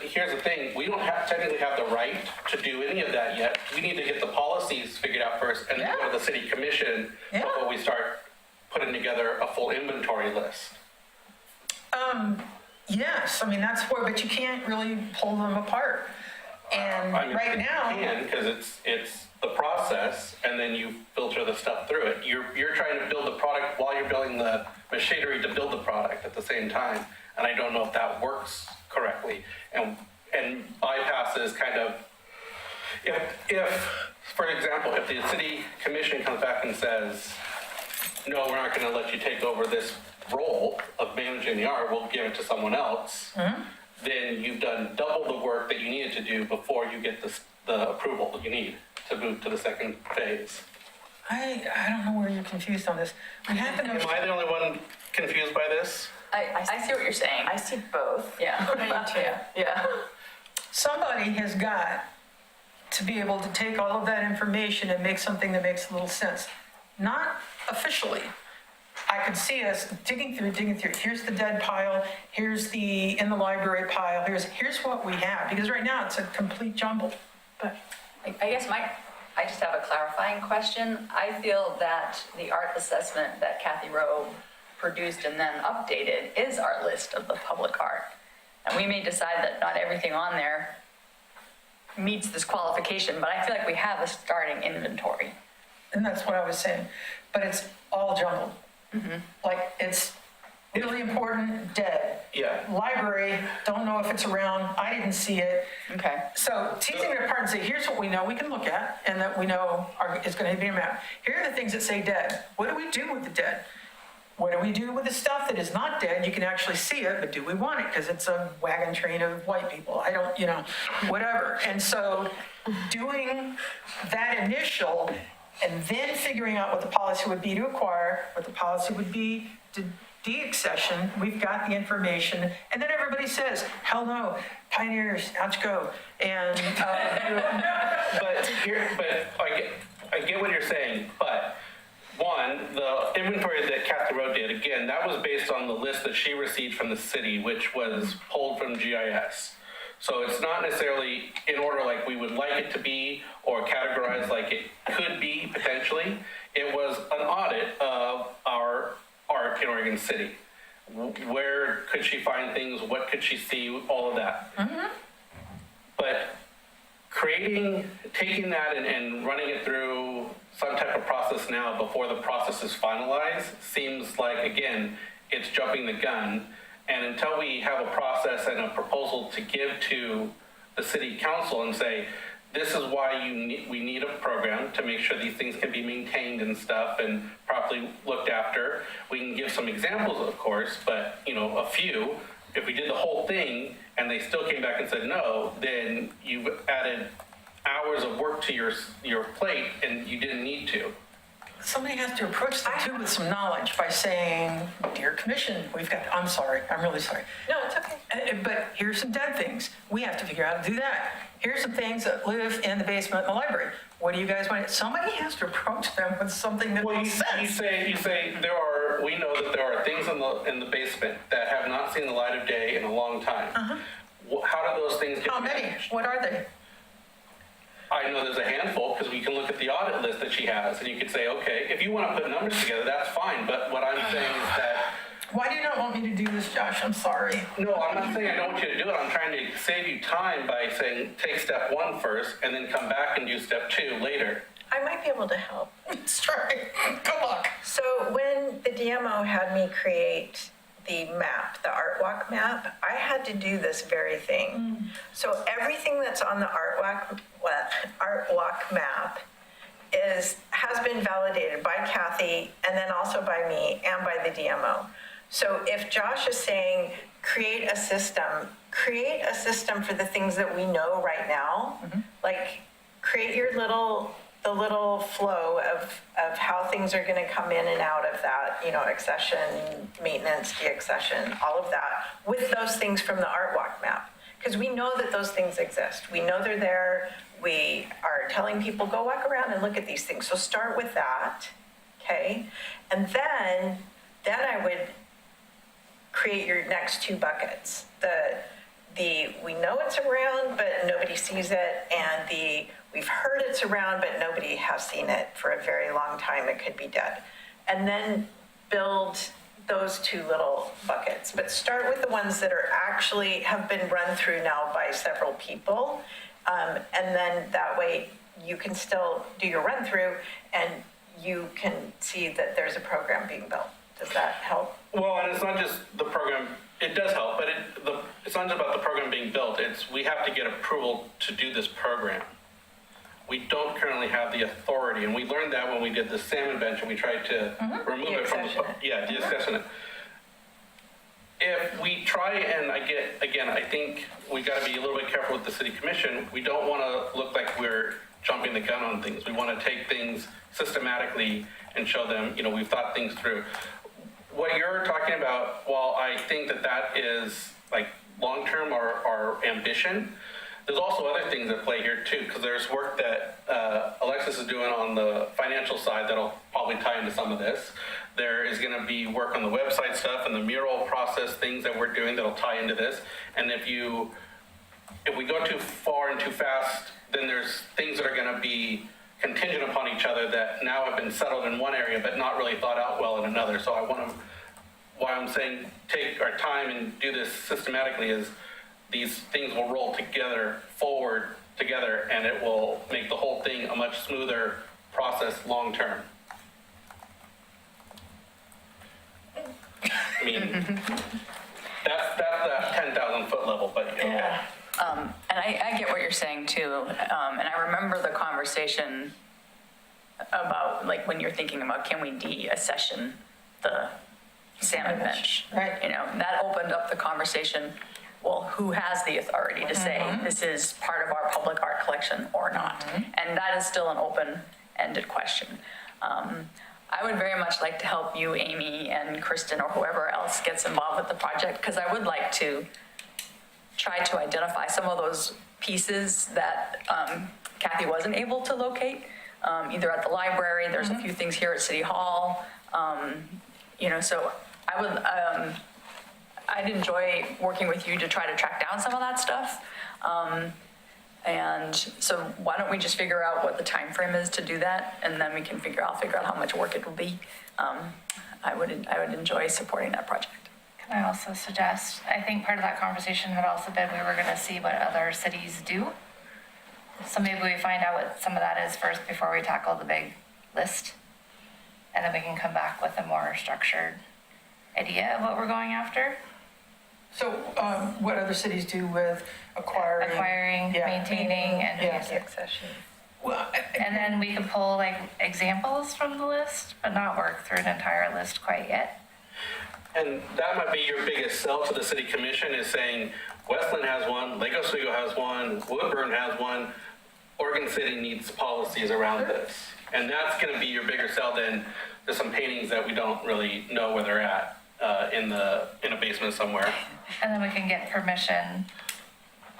here's the thing, we don't technically have the right to do any of that yet. We need to get the policies figured out first and then go to the city commission before we start putting together a full inventory list. Yes, that's where, but you can't really pull them apart. And right now, you can, because it's the process, and then you filter the stuff through it. You're trying to build the product while you're building the machinery to build the product at the same time, and I don't know if that works correctly. And bypasses kind of, if for example, if the city commission comes back and says, no, we're not going to let you take over this role of managing the art, we'll give it to someone else. Mm-hmm. Then you've done double the work that you needed to do before you get the approval that you need to move to the second phase. I don't know where you're confused on this. Am I the only one confused by this? I see what you're saying. I see both. Yeah. Yeah. Somebody has got to be able to take all of that information and make something that makes a little sense. Not officially. I could see us digging through. Here's the dead pile. Here's the in the library pile. Here's what we have. Because right now it's a complete jumble. But I guess I just have a clarifying question. I feel that the art assessment that Kathy Rowe produced and then updated is our list of the public art. And we may decide that not everything on there meets this qualification, but I feel like we have a starting inventory. And that's what I was saying. But it's all jumbled. Mm-hmm. Like it's really important, dead. Yeah. Library, don't know if it's around. I didn't see it. Okay. So teasing it apart and say, here's what we know we can look at and that we know is going to be a map. Here are the things that say dead. What do we do with the dead? What do we do with the stuff that is not dead? You can actually see it, but do we want it? Because it's a wagon train of white people. I don't, whatever. And so doing that initial and then figuring out what the policy would be to acquire, what the policy would be to deaccession, we've got the information, and then everybody says, hell no, pioneers, out you go. And but I get what you're saying, but one, the inventory that Kathy Rowe did, again, that was based on the list that she received from the city, which was pulled from GIS. So it's not necessarily in order like we would like it to be or categorized like it could be potentially. It was an audit of our art in Oregon City. Where could she find things? What could she see? All of that. Mm-hmm. But taking that and running it through some type of process now before the process is finalized seems like, again, it's jumping the gun. And until we have a process and a proposal to give to the city council and say, this is why we need a program to make sure these things can be maintained and stuff and properly looked after. We can give some examples, of course, but, a few. If we did the whole thing and they still came back and said no, then you've added hours of work to your plate and you didn't need to. Somebody has to approach the two with some knowledge by saying, dear commission, I'm sorry, I'm really sorry. No, it's okay. But here's some dead things. We have to figure out how to do that. Here's some things that live in the basement in the library. What do you guys want? Somebody has to approach them with something that Well, makes sense. you say we know that there are things in the basement that have not seen the light of day in a long time. How do those things get How many? managed? What are they? I know there's a handful because we can look at the audit list that she has and you could say, okay, if you want to put numbers together, that's fine. But what I'm saying is that, Why do you not want me to do this, Josh? I'm sorry. no, I'm not saying I don't want you to do it. I'm trying to save you time by saying, take step 1 first and then come back and do step 2 later. I might be able to help. Let's try. Good luck. So when the DMO had me create the map, the art walk map, I had to do this very thing. So everything that's on the art walk map has been validated by Kathy and then also by me and by the DMO. So if Josh is saying create a system for the things that we know right now, like create the little flow of how things are going to come in and out of that, accession, maintenance, deaccession, all of that, with those things from the art walk map. Because we know that those things exist. We know they're there. We are telling people, go walk around and look at these things. So start with that, okay? And then I would create your next 2 buckets. We know it's around, but nobody sees it, and we've heard it's around, but nobody has seen it for a very long time. It could be dead. And then build those 2 little buckets. But start with the ones that actually have been run through now by several people. And then that way you can still do your run through and you can see that there's a program being built. Does that help? Well, and it's not just the program, it does help, but it's not just about the program being built, we have to get approval to do this program. We don't currently have the authority, and we learned that when we did the salmon bench and we tried to remove it from deaccession it. If we try and I think we got to be a little bit careful with the city commission. We don't want to look like we're jumping the gun on things. We want to take things systematically and show them, we've thought things through. What you're talking about, while I think that is like long-term our ambition, there's also other things at play here too, because there's work that Alexis is doing on the financial side that'll probably tie into some of this. There is going to be work on the website stuff and the mural process things that we're doing that'll tie into this. And if we go too far and too fast, then there's things that are going to be contingent upon each other that now have been settled in one area but not really thought out well in another. So why I'm saying take our time and do this systematically is these things will roll forward together, and it will make the whole thing a much smoother process long term. I mean, that's the 10,000 foot level, but Yeah. And I get what you're saying too. And I remember the conversation about like when you're thinking about can we de-accession the salmon bench? Right. That opened up the conversation. Well, who has the authority to say this is part of our public art collection or not? And that is still an open-ended question. I would very much like to help you, Amy, and Kristen, or whoever else gets involved with the project, because I would like to try to identify some of those pieces that Kathy wasn't able to locate, either at the library. There's a few things here at City Hall. So I would, I'd enjoy working with you to try to track down some of that stuff. And so why don't we just figure out what the time frame is to do that, and then I'll figure out how much work it will be. I would enjoy supporting that project. Can I also suggest, I think part of that conversation had also been we were going to see what other cities do So maybe we find out what some of that is first before we tackle the big list. And then we can come back with a more structured idea of what we're going after. So what other cities do with acquiring? Acquiring, Yeah. maintaining, and Yeah. Succession. Well, and then we could pull like examples from the list, but not work through an entire list quite yet. And that might be your biggest sell to the city commission is saying Westland has one, Lake Oswego has one, Woodburn has one. Oregon City needs policies around this. And that's going to be your bigger sell than there's some paintings that we don't really know where they're at in a basement somewhere. And then we can get permission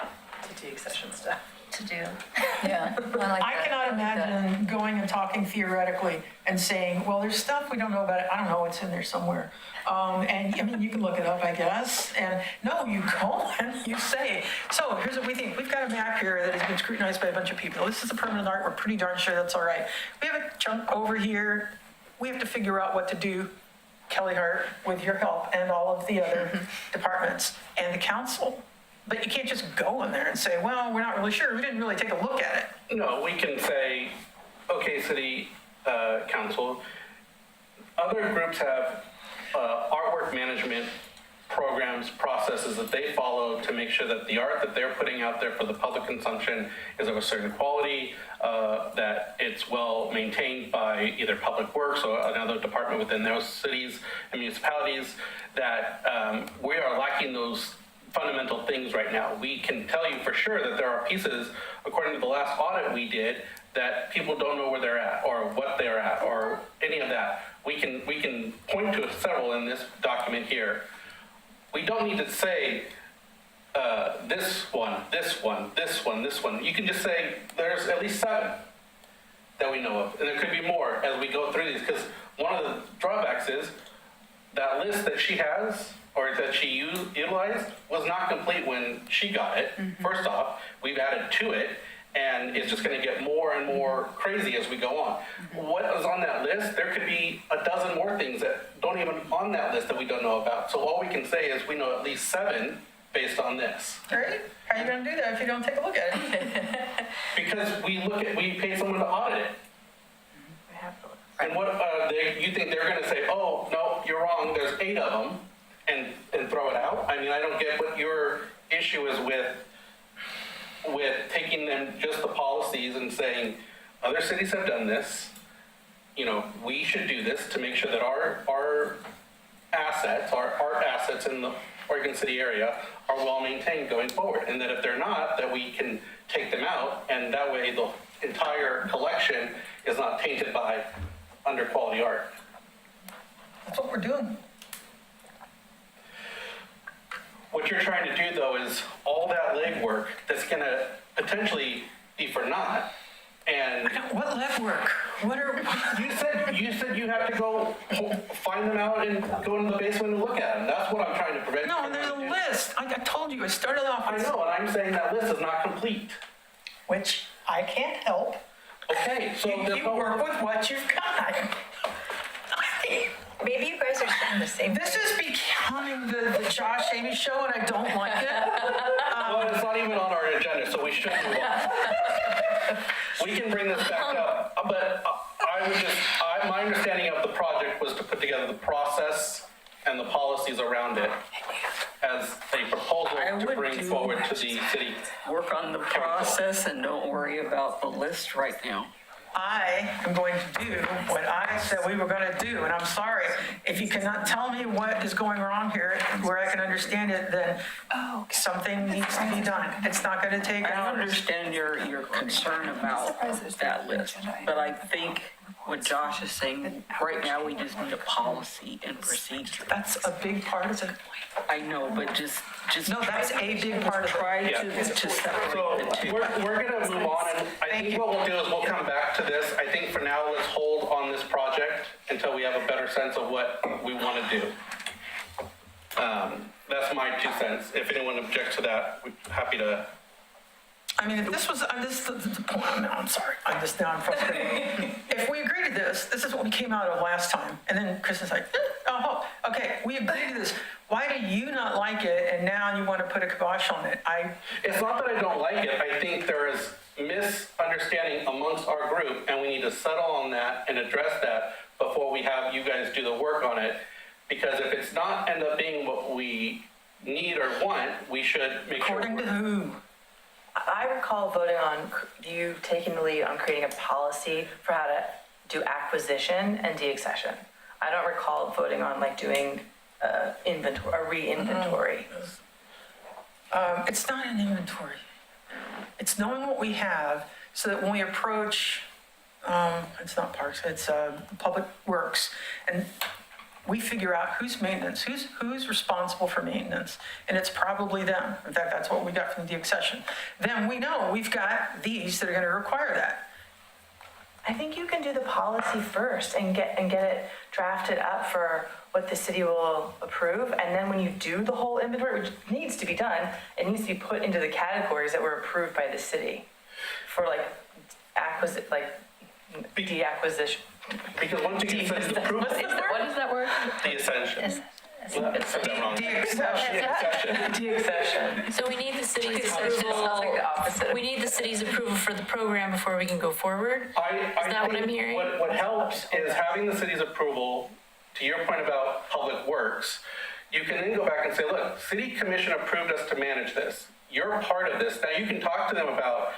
To take session stuff. to do. Yeah. I cannot imagine going and talking theoretically and saying, well, there's stuff we don't know about it. I don't know, it's in there somewhere. And I mean, you can look it up, I guess. And no, you go and you say, so here's what we think. We've got a map here that has been scrutinized by a bunch of people. This is a permanent art. We're pretty darn sure that's all right. We have a chunk over here. We have to figure out what to do, Kelly Hart, with your help and all of the other departments and the council. But you can't just go in there and say, well, we're not really sure. We didn't really take a look at it. No, we can say, okay, city council, other groups have artwork management programs, processes that they follow to make sure that the art that they're putting out there for the public consumption is of a certain quality, that it's well maintained by either Public Works or another department within those cities and municipalities, that we are lacking those fundamental things right now. We can tell you for sure that there are pieces, according to the last audit we did, that people don't know where they're at or what they're at or any of that. We can point to several in this document here. We don't need to say this one, this one, this one, this one. You can just say there's at least 7 that we know of, and there could be more as we go through these, because one of the drawbacks is that list that she has or that she utilized was not complete when she got it. First off, we've added to it, and it's just going to get more and more crazy as we go on. What is on that list? There could be a dozen more things that don't even on that list that we don't know about. So all we can say is we know at least 7 based on this. Right? How are you going to do that if you don't take a look at it? Because we pay someone to audit it. We have to look. And what you think they're going to say, oh, no, you're wrong, there's 8 of them, and throw it out? I mean, I don't get what your issue is with taking them just the policies and saying, other cities have done this, you know, we should do this to make sure that our assets, our art assets in the Oregon City area are well maintained going forward. And that if they're not, that we can take them out, and that way the entire collection is not tainted by under quality art. That's what we're doing. What you're trying to do, though, is all that legwork that's going to potentially be for naught. And What legwork? What are, you said you have to go find them out and go into the basement and look at them. That's what I'm trying to prevent. no, you there's a from doing. list. I told you, I started off I with, know, and I'm saying that list is not complete. which I can't help. Okay, so You work with what you've got. Maybe you guys are saying the same This thing. is becoming the Josh Amy show, and I don't like it. well, it's not even on our agenda, so we should move on. We can bring this back up, but my understanding of the project was to put together the process and the policies around it as a proposal I to would bring do forward to the city. Work on the process and don't worry about the list right now. I am going to do what I said we were going to do, and I'm sorry. If you cannot tell me what is going wrong here, where I can understand it, then something needs to be done. It's not going to take I hours. understand your concern about that list, but I think what Josh is saying, right now, we just need a policy and procedure. That's a big part of it. I know, but just. No, that's a big part of it. Try Yeah. to separate So the two. we're going to move on, and I think what we'll do is we'll come back to this. I think for now, let's hold on this project until we have a better sense of what we want to do. That's my 2 cents. If anyone objects to that, we're happy to. I mean, if this was, I'm just, the point, I'm sorry, I'm frustrated. If we agree to this, this is what we came out of last time, and then Chris is like, oh, okay, we agree to this. Why do you not like it, and now you want to put a kibosh on it? It's not that I don't like it. I think there is misunderstanding amongst our group, and we need to settle on that and address that before we have you guys do the work on it. Because if it's not end up being what we need or want, we should make sure. According to who? I recall voting on, you taking the lead on creating a policy for how to do acquisition and deaccession. I don't recall voting on like doing inventory, a re-inventory. It's not an inventory. It's knowing what we have so that when we approach, it's not parks, it's public works, and we figure out who's maintenance, who's responsible for maintenance, and it's probably them. In fact, that's what we got from the deaccession. Then we know we've got these that are going to require that. I think you can do the policy first and get it drafted up for what the city will approve. And then when you do the whole inventory, which needs to be done, it needs to be put into the categories that were approved by the city for like deacquisition. Because once you get the approval, What is that word? deaccession. Well, I said that wrong. Deaccession. So we need the city's It sounds like the opposite. approval. We need the city's approval for the program before we can go forward. Is that what I'm hearing? What helps is having the city's approval, to your point about public works, you can then go back and say, look, city commission approved us to manage this. You're a part of this. Now you can talk to them about,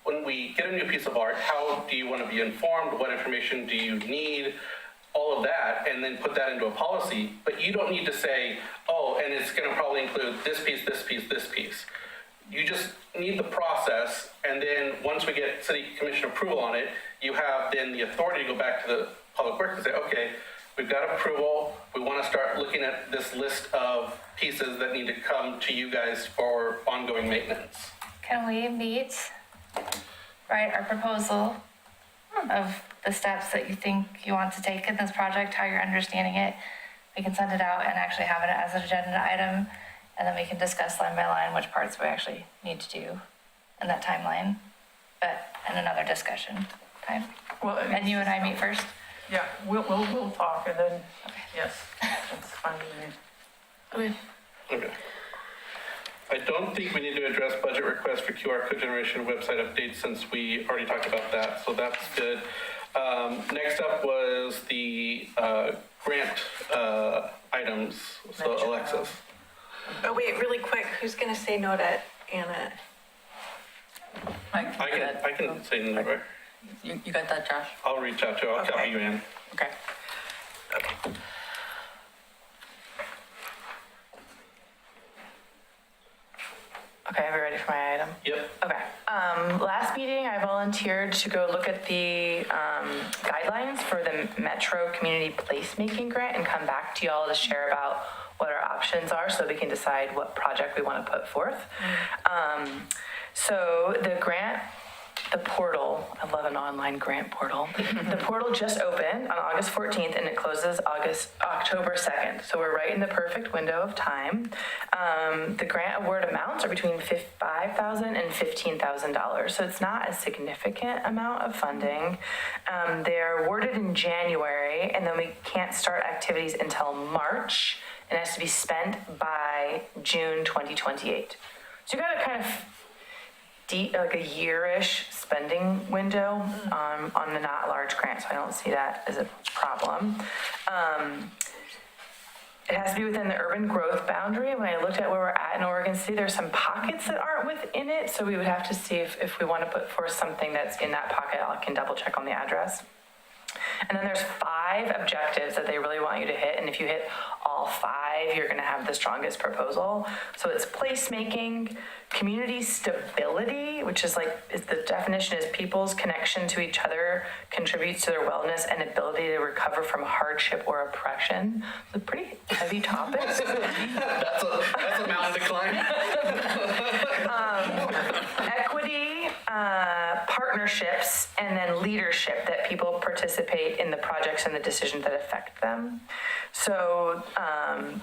when we get a new piece of art, how do you want to be informed? What information do you need? All of that, and then put that into a policy. But you don't need to say, oh, and it's going to probably include this piece, this piece, this piece. You just need the process, and then once we get city commission approval on it, you have then the authority to go back to the public works and say, okay, we've got approval. We want to start looking at this list of pieces that need to come to you guys for ongoing maintenance. Can we meet, write our proposal of the steps that you think you want to take in this project, how you're understanding it? We can send it out and actually have it as an agenda item, and then we can discuss line by line which parts we actually need to do in that timeline, but in another discussion time. Well, And you and I meet first? yeah, we'll talk, and then, yes, that's fine with me. Okay. Okay. I don't think we need to address budget requests for QR code generation website updates since we already talked about that, so that's good. Next up was the grant items, so Alexis. Oh, wait, really quick, who's going to say no to Anna? I can say no. You got that, Josh? I'll reach out to you, I'll Okay. copy you in. Okay. Okay. Okay, are we ready for my item? Yep. Okay. Last meeting, I volunteered to go look at the guidelines for the Metro Community Placemaking Grant and come back to y'all to share about what our options are so we can decide what project we want to put forth. So the grant, the portal, I love an online grant portal. The portal just opened on August 14th and it closes October 2nd. So we're right in the perfect window of time. The grant award amounts are between $5,000 and $15,000. So it's not a significant amount of funding. They're awarded in January and then we can't start activities until March. And it has to be spent by June 2028. So you got to kind of like a year-ish spending window on the not large grant, so I don't see that as a problem. It has to be within the urban growth boundary. When I looked at where we're at in Oregon City, there's some pockets that aren't within it, so we would have to see if we want to put forth something that's in that pocket. I can double check on the address. And then there's 5 objectives that they really want you to hit. And if you hit all 5, you're going to have the strongest proposal. So it's placemaking, community stability, which is the definition is people's connection to each other contributes to their wellness and ability to recover from hardship or oppression. So pretty heavy topics. That's a mountain to climb. Equity, partnerships, and then leadership, that people participate in the projects and the decisions that affect them. So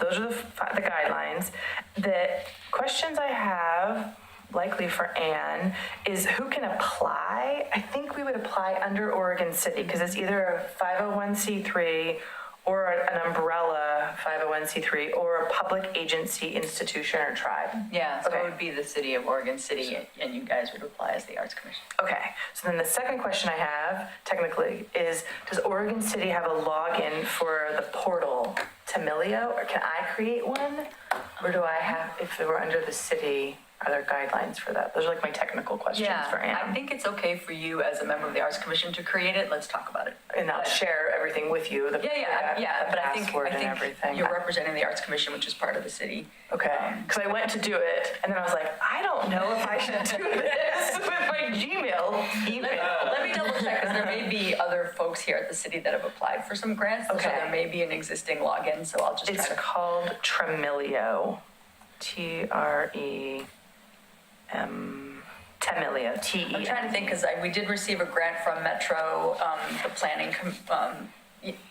those are the guidelines. The questions I have, likely for Anne, is who can apply? I think we would apply under Oregon City because it's either a 501c3 or an umbrella 501c3, or a public agency, institution, or tribe. Yeah, so Okay. it would be the city of Oregon City, and you guys would apply as the Arts Commission. Okay, so then the second question I have, technically, is does Oregon City have a login for the portal Tamilio, or can I create one? Or do I have, if it were under the city, are there guidelines for that? Those are like my technical questions for I Anne. think it's okay for you as a member of the Arts Commission to create it. Let's talk about it. And I'll share everything with you, the Yeah, but I think, password and I think everything. you're representing the Arts Commission, which is part of the city. Okay, because I went to do it, and then I was like, I don't know if I should do this with my Gmail email. Let me double check, because there may be other folks here at the city that have applied for some grants. So Okay. there may be an existing login, so I'll just It's try to. called Tremilio, Temilio, I'm T-E-M. trying to think, because we did receive a grant from Metro, the planning,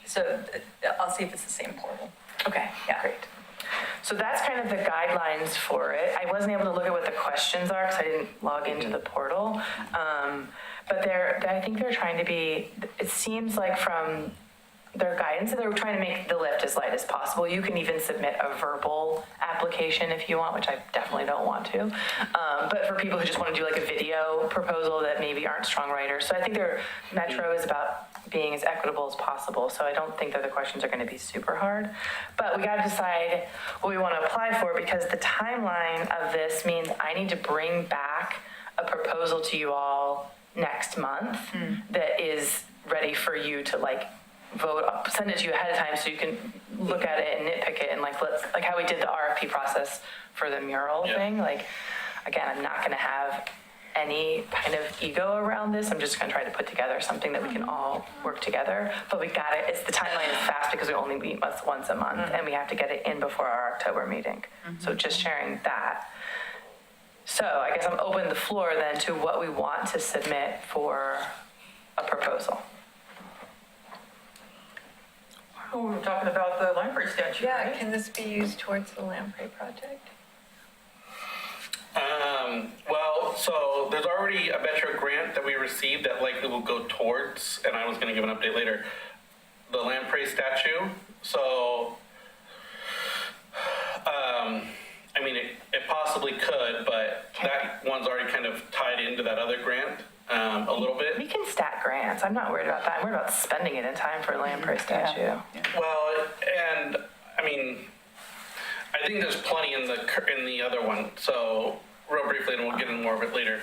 so I'll see if it's the same portal. Okay, yeah, great. So that's kind of the guidelines for it. I wasn't able to look at what the questions are because I didn't log into the portal. But I think they're trying to be, it seems like from their guidance, that they're trying to make the lift as light as possible. You can even submit a verbal application if you want, which I definitely don't want to. But for people who just want to do like a video proposal that maybe aren't strong writers. So I think their Metro is about being as equitable as possible. So I don't think that the questions are going to be super hard. But we got to decide what we want to apply for, because the timeline of this means I need to bring back a proposal to you all next month that is ready for you to like vote up, send it to you ahead of time so you can look at it and nitpick it, and like like how we did the RFP process for the mural thing. Like, again, I'm not going to have any kind of ego around this. I'm just going to try to put together something that we can all work together. But we got it. It's the timeline is fast because we only meet once a month, and we have to get it in before our October meeting. So just sharing that. So I guess I'm open the floor then to what we want to submit for a proposal. Oh, we were talking about the Lamprey statue, Yeah, right? can this be used towards the Lamprey project? Well, so there's already a Metro grant that we received that likely will go towards, and I was going to give an update later, the Lamprey statue. So, I mean, it possibly could, but that one's already kind of tied into that other grant a little bit. We can stack grants. I'm not worried about that. I'm worried about spending it in time for a Lamprey statue. Well, and I mean, I think there's plenty in the other one. So real briefly, and we'll get into more of it later.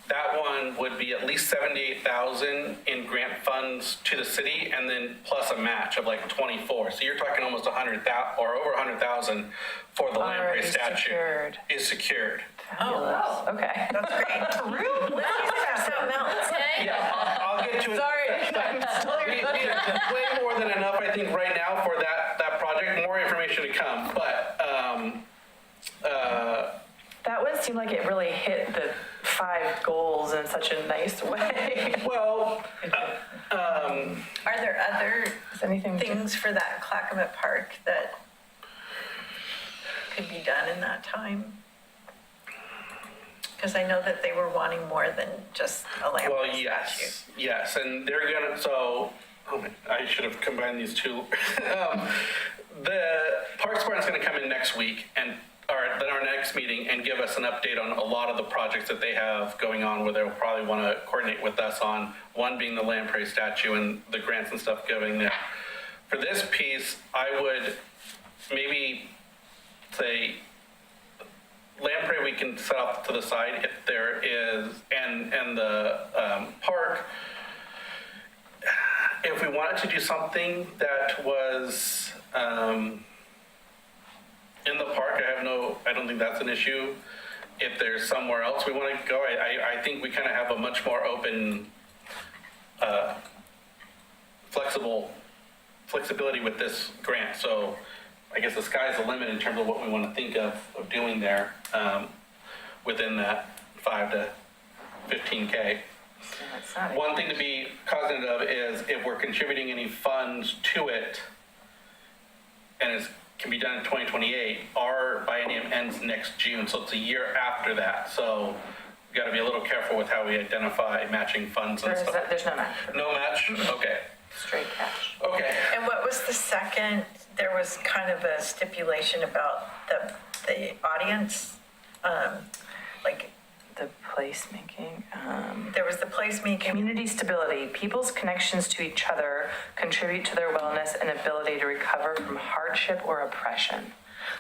That one would be at least $78,000 in grant funds to the city, and then plus a match of like 24. So you're talking almost 100,000 or over 100,000 for the Lamprey Already statue secured. is secured. Oh, okay. That's great. Real? Let's use it for something else. Yeah, I'll get to it. Sorry, I'm still It's way more than enough, I think, right now for that project. More information to come, but That one seemed like it really hit the 5 goals in such a nice way. well, Are there other Is anything things for that Clackamas Park that could be done in that time? Because I know that they were wanting more than just a Lamprey well, statue. yes, and they're gonna. So, I should have combined these two. The Parks Department's gonna come in next week and. Then our next meeting and give us an update on a lot of the projects that they have going on, where they'll probably want to coordinate with us on, one being the Lamprey statue and the grants and stuff going there. For this piece, I would maybe say Lamprey we can set off to the side if there is, and the park, if we wanted to do something that was in the park, I don't think that's an issue. If there's somewhere else we want to go, I think we kind of have a much more open, flexibility with this grant. So I guess the sky's the limit in terms of what we want to think of doing there within that 5 to 15K. That's not One thing to be cognizant of is if we're contributing any funds to it, and it can be done in 2028, our biennium ends next June, so it's a year after that. So we got to be a little careful with how we identify matching funds and stuff. There's no match. No match? Okay. Straight cash. Okay. And what was the second? There was kind of a stipulation about the audience, like, The placemaking, there was the placemaking. community stability, people's connections to each other contribute to their wellness and ability to recover from hardship or oppression.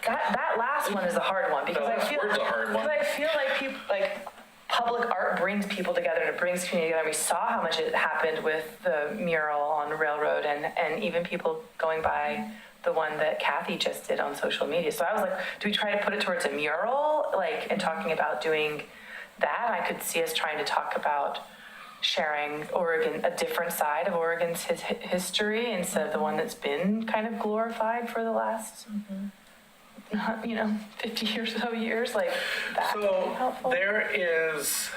That last one is a hard one because The I last feel word's a hard one. because I feel like people like public art brings people together and it brings community together. We saw how much it happened with the mural on Railroad and even people going by the one that Kathy just did on social media. So I was like, do we try to put it towards a mural, like, and talking about doing that? I could see us trying to talk about sharing Oregon, a different side of Oregon's history instead of the one that's been kind of glorified for the last, 50 or so years, like that would be So helpful. there is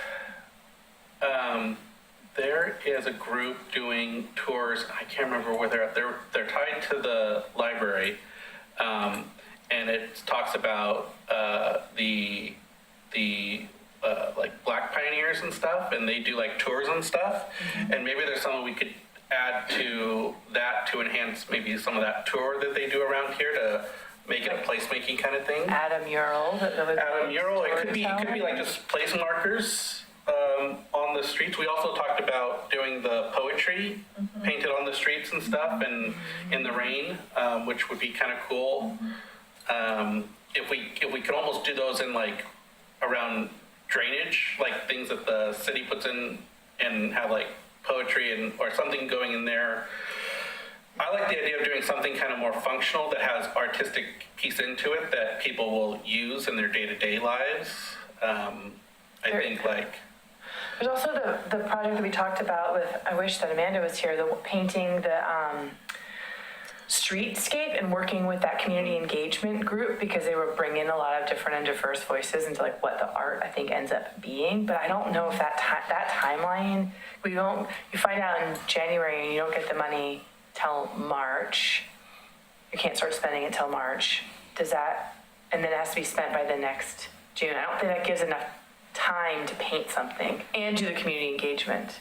a group doing tours. I can't remember where they're at. They're tied to the library, and it talks about the like Black pioneers and stuff, and they do like tours and stuff. And maybe there's something we could add to that to enhance maybe some of that tour that they do around here to make it a placemaking kind of thing. Add a mural that would At a mural, it could be storytelling. like just place markers on the streets. We also talked about doing the poetry painted on the streets and stuff, and in the rain, which would be kind of cool. If we could almost do those in like around drainage, like things that the city puts in, and have like poetry and or something going in there. I like the idea of doing something kind of more functional that has artistic piece into it that people will use in their day-to-day lives. I think like, There's also the project that we talked about with, I wish that Amanda was here, the painting the streetscape and working with that community engagement group because they were bringing a lot of different and diverse voices into like what the art I think ends up being. But I don't know if that timeline, you find out in January and you don't get the money till March. You can't start spending it till March. And then it has to be spent by the next June. I don't think that gives enough time to paint something and do the community engagement.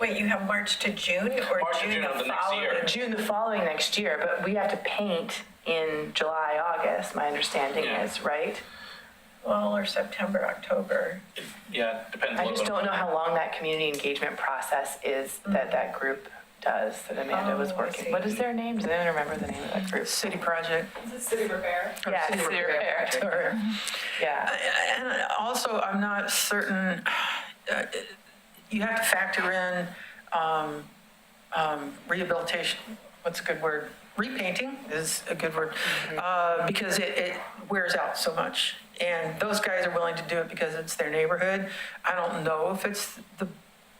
Wait, you have March to June or March to June June of the next following? year. June the following next year, but we have to paint in July, August, my understanding Yeah. is, right? Well, or September, October. yeah, depends a I little just bit. don't know how long that community engagement process is that group does, that Amanda was Oh, I working. see. What is their name? Does anyone remember the name of that group? City project. Yeah, City Repair. Sorry. Yeah. And also, I'm not certain, you have to factor in rehabilitation, what's a good word? Repainting is a good word, because it wears out so much. And those guys are willing to do it because it's their neighborhood. I don't know if it's the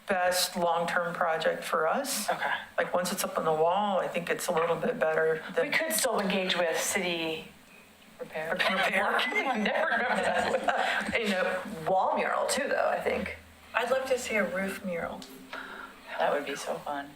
best long-term project for us. Okay. Like, once it's up on the wall, I think it's a little bit better We than. could still engage with city repair. Repair. Never remember that. In a wall mural too, though, I think. I'd love to see a roof mural. That would be so fun.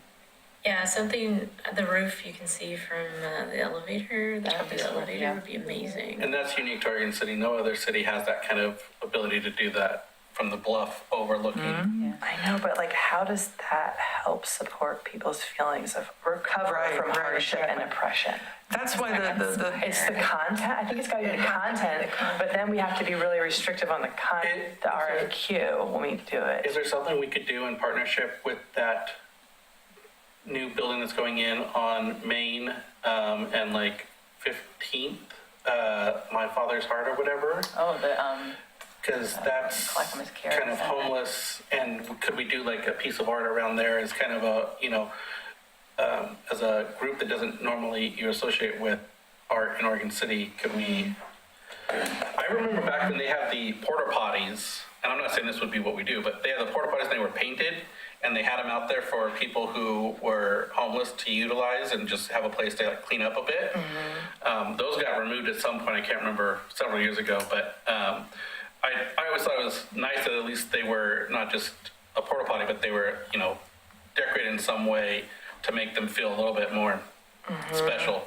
Yeah, something, the roof you can see from the elevator, Yeah. would be amazing. And that's unique to Oregon City. No other city has that kind of ability to do that from the bluff overlooking. I know, but like, how does that help support people's feelings of recovery Right, from right, hardship and exactly. oppression? That's why It's the content, I think it's gotta be the content, but then we have to be really restrictive on the the RFQ when we do it. Is there something we could do in partnership with that new building that's going in on Main and like 15th, My Father's Heart or whatever? Oh, Because that's Clackamas Care kind of Center. homeless, and could we do like a piece of art around there as kind of a, as a group that doesn't normally you associate with art in Oregon City, could we? I remember back when they had the porta potties, and I'm not saying this would be what we do, but they had the porta potties and they were painted, and they had them out there for people who were homeless to utilize and just have a place to like, clean up a bit. Those got removed at some point, I can't remember, several years ago, but I always thought it was nice that at least they were not just a porta potty, but they were, decorated in some way to make them feel a little bit more special.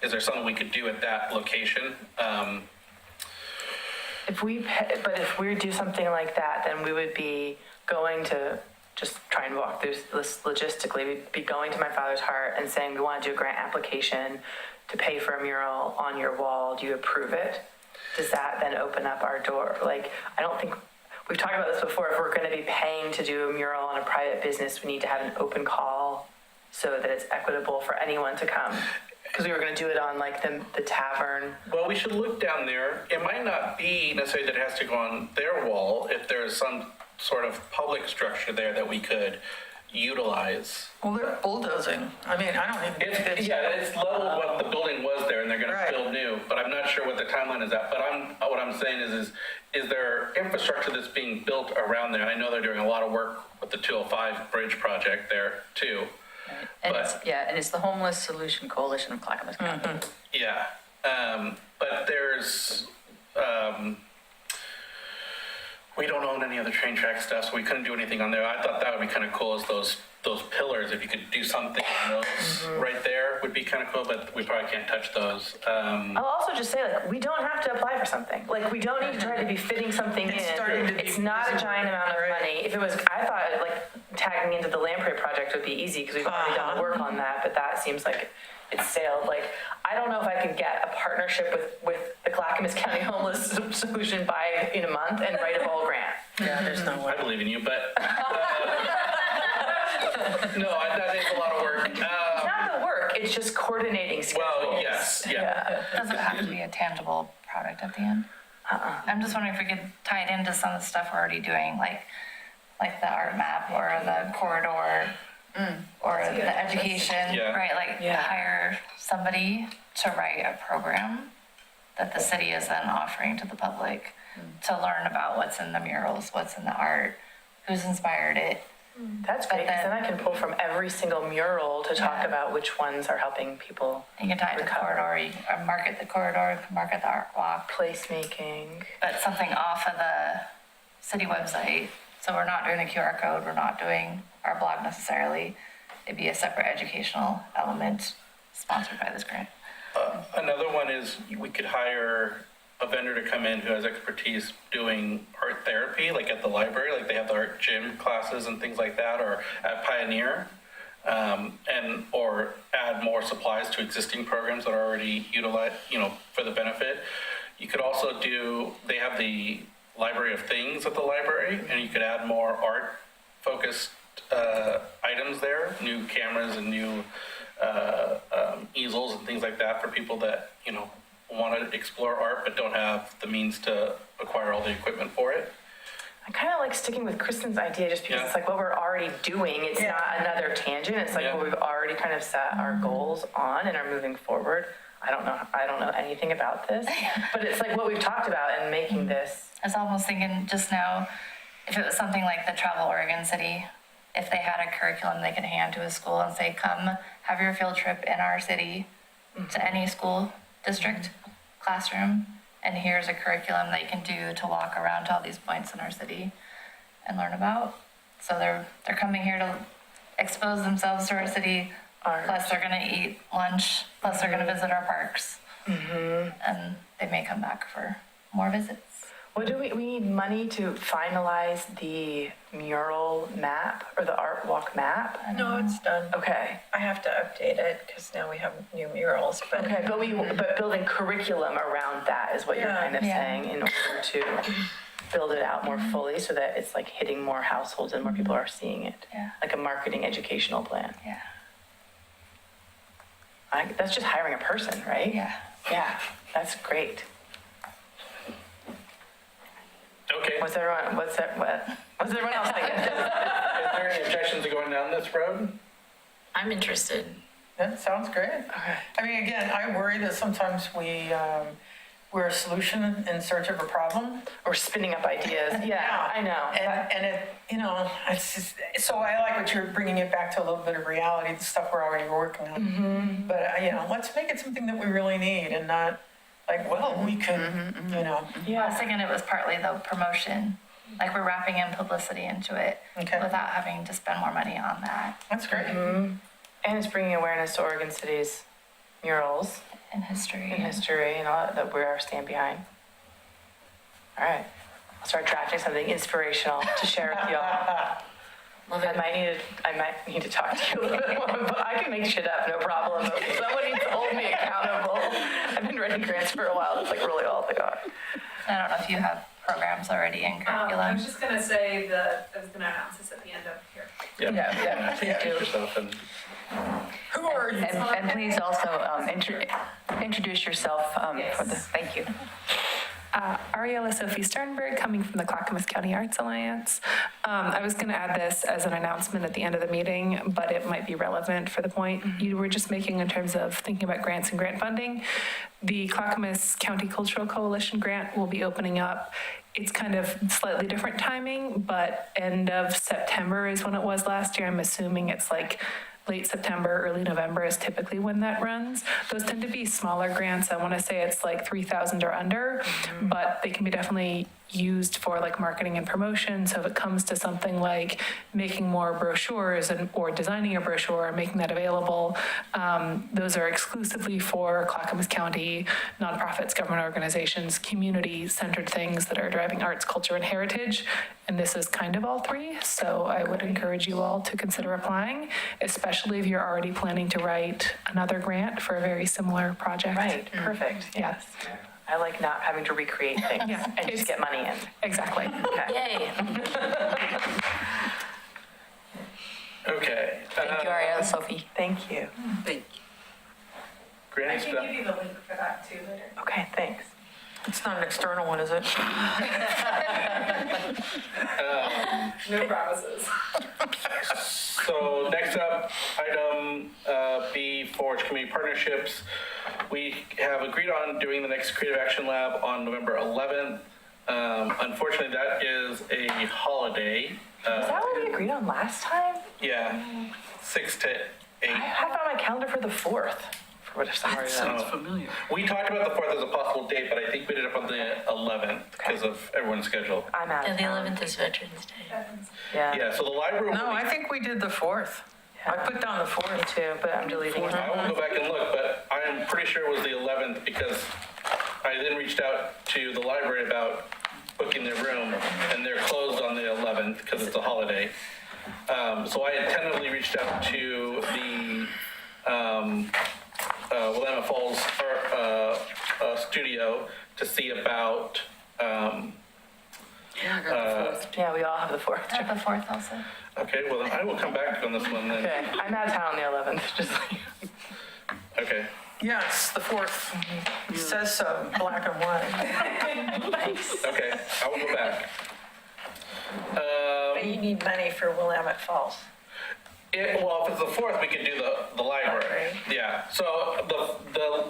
Is there something we could do at that location? If we do something like that, then we would be going to just try and walk through this logistically. We'd be going to My Father's Heart and saying, we want to do a grant application to pay for a mural on your wall. Do you approve it? Does that then open up our door? Like, I don't think, we've talked about this before, if we're going to be paying to do a mural on a private business, we need to have an open call so that it's equitable for anyone to come. Because we were going to do it on like the tavern. Well, we should look down there. It might not be necessarily that it has to go on their wall if there is some sort of public structure there that we could utilize. Well, they're bulldozing. I mean, I don't even think it's. It's leveled what the building was there, and they're going Right. to build new. But I'm not sure what the timeline is at. But what I'm saying is there infrastructure that's being built around there? And I know they're doing a lot of work with the 205 bridge project there too. And But- it's the Homeless Solution Coalition of Clackamas County. Yeah, but there's, we don't own any of the train track stuff, so we couldn't do anything on there. I thought that would be kind of cool, as those pillars, if you could do something on those right there would be kind of cool, but we probably can't touch those. I'll also just say, like, we don't have to apply for something. Like, we don't need to try to be fitting something It's in. starting to be It's not a visible, giant amount of right. money. If it was, I thought, like, tagging into the Lamprey project would be easy because we've already done the work on that, but that seems like it's sailed. Like, I don't know if I could get a partnership with the Clackamas County Homeless Solution in a month and write a whole grant. Yeah, there's no way. I believe in you, but, no, that is a lot of work. It's not the work, it's just coordinating schedules. Well, yes, yeah. Doesn't have to be a tangible product at the end. I'm just wondering if we could tie it into some of the stuff we're already doing, like the art map or the corridor or the education, Yeah. right? Like Yeah. hire somebody to write a program that the city is then offering to the public to learn about what's in the murals, what's in the art, who's inspired it. That's great, because then I can pull from every single mural to talk Yeah. about which ones are helping people. You can tie it to the Recover. corridor, you can market the corridor, you can market the art walk, Placemaking. but something off of the city website. So we're not doing a QR code, we're not doing our blog necessarily. It'd be a separate educational element sponsored by this grant. Another one is we could hire a vendor to come in who has expertise doing art therapy, like at the library, like they have the art gym classes and things like that, or at Pioneer, or add more supplies to existing programs that are already utilized, for the benefit. You could also they have the Library of Things at the library, and you could add more art-focused items there, new cameras and new easels and things like that for people that, want to explore art but don't have the means to acquire all the equipment for it. I kind of like sticking with Kristen's idea just because Yeah. it's like what we're already doing. It's Yeah. not another tangent. It's like Yeah. what we've already kind of set our goals on and are moving forward. I don't know anything about this, but it's like what we've talked about in making this. I was almost thinking just now, if it was something like the Travel Oregon City, if they had a curriculum they could hand to a school and say, come have your field trip in our city to any school district classroom, and here's a curriculum they can do to walk around to all these points in our city and learn about. So they're coming here to expose themselves to our city, plus they're gonna eat lunch, plus they're gonna visit our parks. And they may come back for more visits. What do we need money to finalize the mural map or the art walk map? No, it's done. Okay. I have to update it because now we have new murals, but. Okay, but building curriculum around that is what you're Yeah. kind of Yeah. saying in order to build it out more fully so that it's like hitting more households and more people are seeing it. Yeah. Like a marketing educational plan. Yeah. That's just hiring a person, right? Yeah. Yeah, that's great. Okay. What's everyone else thinking? Is there any objections to going down this road? I'm interested. That sounds great. Okay. I mean, again, I worry that sometimes we're a solution in search of a problem. We're spinning up ideas. Yeah, I know. And it, it's just, so I like what you're bringing it back to a little bit of reality, the stuff we're already working on. But, let's make it something that we really need and not like, well, we could, I was Yeah. thinking it was partly the promotion, like we're wrapping in publicity into it Okay. without having to spend more money on that That's great. And it's bringing awareness to Oregon City's murals in history. and history and all that we are stand behind. All right. I'll start drafting something inspirational to share with y'all. Love I it. might need to talk to you a little bit more, but I can make shit up, no problem. Someone needs to hold me accountable. I've been writing grants for a while, that's like really all they got. I don't know if you have programs already in I curriculum. was just gonna say that I was gonna announce this at the end of here. Yeah. Yeah. Yourself and Who are you? And please also introduce yourself for the, thank you. Ariella Sophie Sternberg, coming from the Clackamas County Arts Alliance. I was going to add this as an announcement at the end of the meeting, but it might be relevant for the point you were just making in terms of thinking about grants and grant funding. The Clackamas County Cultural Coalition grant will be opening up. It's kind of slightly different timing, but end of September is when it was last year. I'm assuming it's like late September, early November is typically when that runs. Those tend to be smaller grants. I want to say it's like 3,000 or under, but they can be definitely used for like marketing and promotion. So if it comes to something like making more brochures or designing a brochure, making that available, those are exclusively for Clackamas County nonprofits, government organizations, community-centered things that are driving arts, culture, and heritage. And this is kind of all three. So I would encourage you all to consider applying, especially if you're already planning to write another grant for a very similar project. Right, perfect, Yeah. yes. I like not having to recreate things Yeah, and it's- just get money in. Exactly. Okay. Yay. okay. Thank you, Ariella Sophie. Thank you. Thank you. Granny I can stuff. give you the link for that too later. Okay, thanks. It's not an external one, is it? No promises. So next up, item B for community partnerships. We have agreed on doing the next Creative Action Lab on November 11th. Unfortunately, that is a holiday. Is that what we agreed on last time? Yeah, 6 to 8. I have it on my calendar for the 4th, for some reason. Sounds familiar. We talked about the 4th as a possible date, but I think we ended up on the 11th because of everyone's schedule. I'm out Yeah, of the town. 11th is Veterans Day. Yeah, Yeah, so the library will No, be- I think we did the 4th. I put down the 4th. me too, but I'm deleting it. I will go back and look, but I am pretty sure it was the 11th because I then reached out to the library about booking their room, and they're closed on the 11th because it's a holiday. So I had tentatively reached out to the Willamette Falls studio to see about Yeah, I got the 4th. Yeah, we all have the 4th. I have the 4th also. okay, well then I will come back on this one then. Okay, I'm out of town on the 11th, just like. Okay. Yes, the 4th. It says so, black and white. Nice. Okay, I will go back. But you need money for Willamette Falls. Well, if it's the 4th, we could do the library. Library. Yeah, so the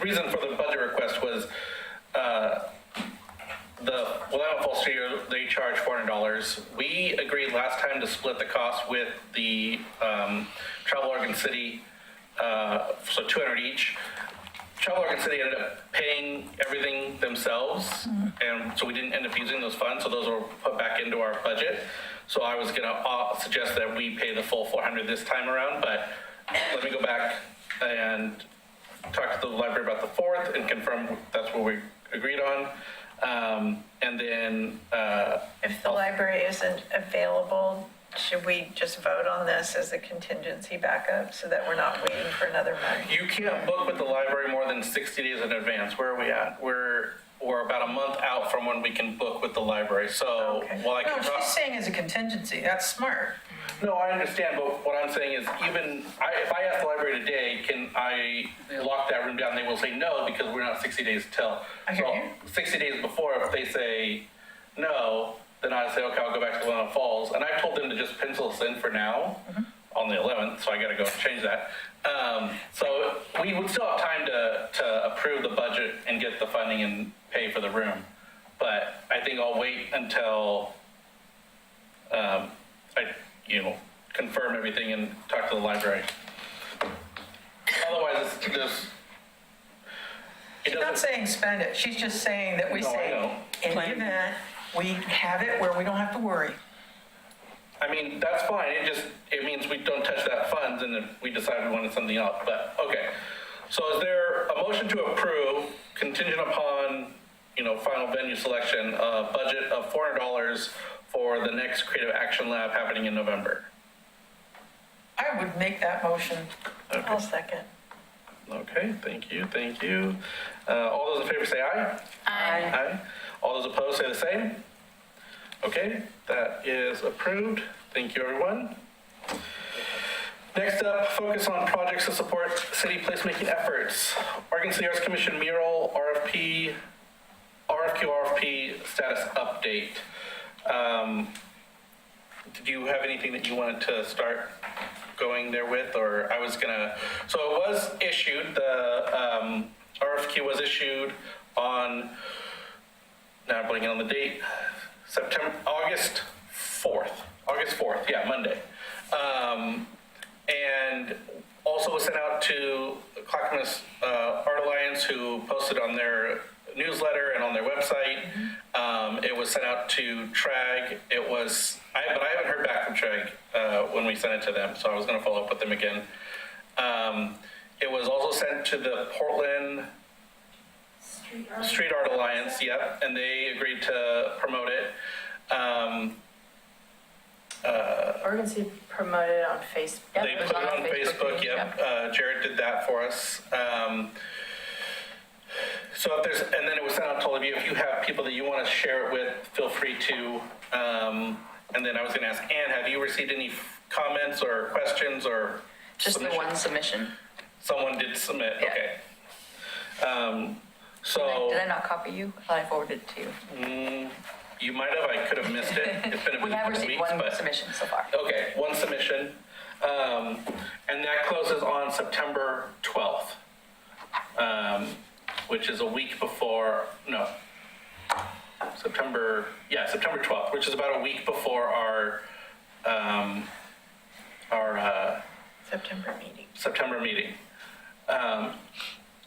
reason for the budget request was the Willamette Falls Studio, they charge $400. We agreed last time to split the cost with the Travel Oregon City, so $200 each. Travel Oregon City ended up paying everything themselves, and so we didn't end up using those funds, so those were put back into our budget. So I was gonna suggest that we pay the full $400 this time around, but let me go back and talk to the library about the 4th and confirm that's what we agreed on. And then, If the library isn't available, should we just vote on this as a contingency backup so that we're not waiting for another month? you can't book with the library more than 60 days in advance. Where are we at? We're about a month out from when we can book with the library. So Okay. while I No, can she's talk, saying as a contingency, that's smart. no, I understand, but what I'm saying is if I ask the library today, can I lock that room down? They will say no because we're not 60 days till. I hear So you. 60 days before, if they say no, then I say, okay, I'll go back to Willamette Falls. And I told them to just pencil us in for now on the 11th, so I gotta go change that. So we would still have time to approve the budget and get the funding and pay for the room. But I think I'll wait until I confirm everything and talk to the library. Otherwise, it She's not doesn't, saying spend it, she's just saying that we No, I say, know. in the event, we have it where we don't have to worry. I mean, that's fine, it means we don't touch that funds and then we decide we wanted something else, but, okay. So is there a motion to approve contingent upon, final venue selection, a budget of $400 for the next Creative Action Lab happening in November. I would make that motion. I'll second. Okay, thank you, thank you. All those in favor say aye. Aye. All those opposed say the same. Okay, that is approved. Thank you, everyone. Next up, focus on projects to support city placemaking efforts. Oregon City Arts Commission mural RFQ status update. Did you have anything that you wanted to start going there with, or I was gonna, so it was issued, the RFQ was issued on, now I'm blanking on the date, August 4th, yeah, Monday. And also was sent out to Clackamas Art Alliance, who posted on their newsletter and on their website. It was sent out to TRAG. But I haven't heard back from TRAG when we sent it to them, so I was going to follow up with them again. It was also sent to the Portland Street Art Alliance, yep, and they agreed to promote it. Oregon City promoted on Facebook. They put it on Facebook, yep. Jared did that for us. So if there's, and then it was sent out to all of you. If you have people that you want to share it with, feel free to. And then I was going to ask Anne, have you received any comments or questions or Just the one submission. Someone did submit, Yeah. okay. Did I not copy you? I thought I forwarded it to you. You might have, I could have missed it. It's been a We have couple received weeks, one but. submission so far. Okay, one submission. And that closes on September 12th, which is a week before, September 12th, which is about a week before our September meeting.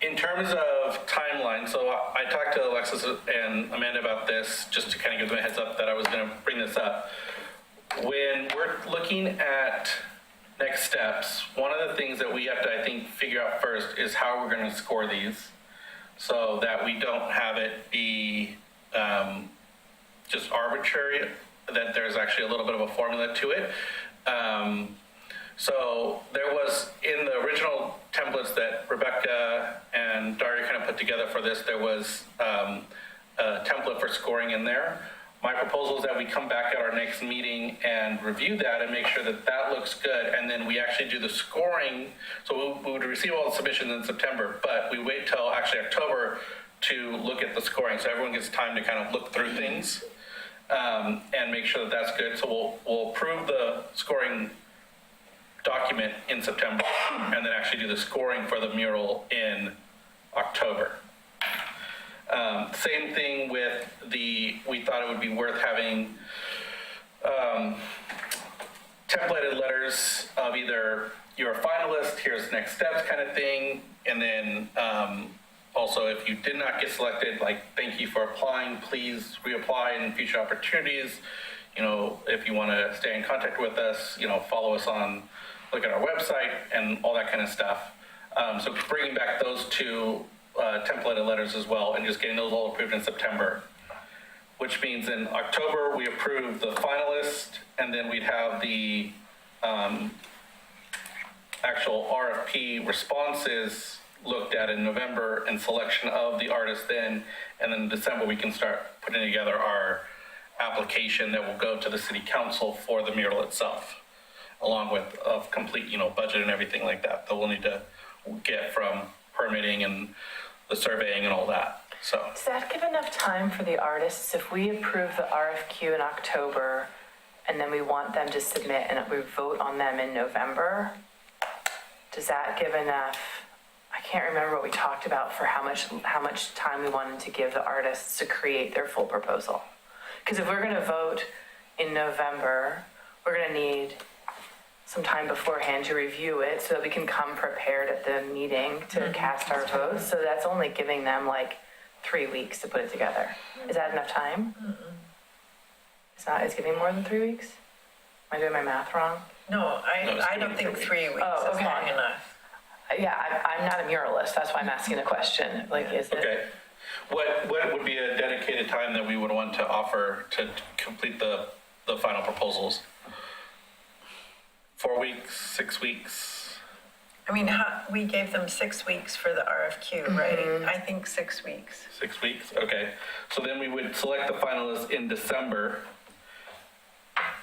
In terms of timeline, so I talked to Alexis and Amanda about this, just to kind of give them a heads up that I was going to bring this up. When we're looking at next steps, one of the things that we have to, I think, figure out first is how we're going to score these so that we don't have it be just arbitrary, that there's actually a little bit of a formula to it. So there was, in the original templates that Rebecca and Daria kind of put together for this, there was a template for scoring in there. My proposal is that we come back at our next meeting and review that and make sure that that looks good, and then we actually do the scoring. So we would receive all the submissions in September, but we wait till actually October to look at the scoring, so everyone gets time to kind of look through things and make sure that that's good. So we'll approve the scoring document in September and then actually do the scoring for the mural in October. Same thing with we thought it would be worth having templated letters of either you're a finalist, here's next steps kind of thing, and then also if you did not get selected, like thank you for applying, please reapply in future opportunities. If you want to stay in contact with us, follow us look at our website and all that kind of stuff. So bringing back those two templated letters as well and just getting those all approved in September, which means in October we approve the finalist, and then we'd have the actual RFP responses looked at in November and selection of the artist then, and then in December we can start putting together our application that will go to the city council for the mural itself, along with complete, budget and everything like that we'll need to get from permitting and the surveying and all that. So Does that give enough time for the artists if we approve the RFQ in October and then we want them to submit and we vote on them in November? Does that give enough? I can't remember what we talked about for how much time we wanted to give the artists to create their full proposal. Because if we're going to vote in November, we're going to need some time beforehand to review it so that we can come prepared at the meeting to cast our votes. So that's only giving them like 3 weeks to put it together. Is that enough time? It's giving more than 3 weeks? Am I doing my math wrong? No, it's I don't think 3 weeks Oh, is okay. long enough. Yeah, I'm not a muralist. That's why I'm asking the question. Like, is it? okay, what would be a dedicated time that we would want to offer to complete the the final proposals. 4 weeks, 6 weeks? I mean, we gave them 6 weeks for the RFQ, right? I think 6 weeks. 6 weeks, okay. So then we would select the finalists in December,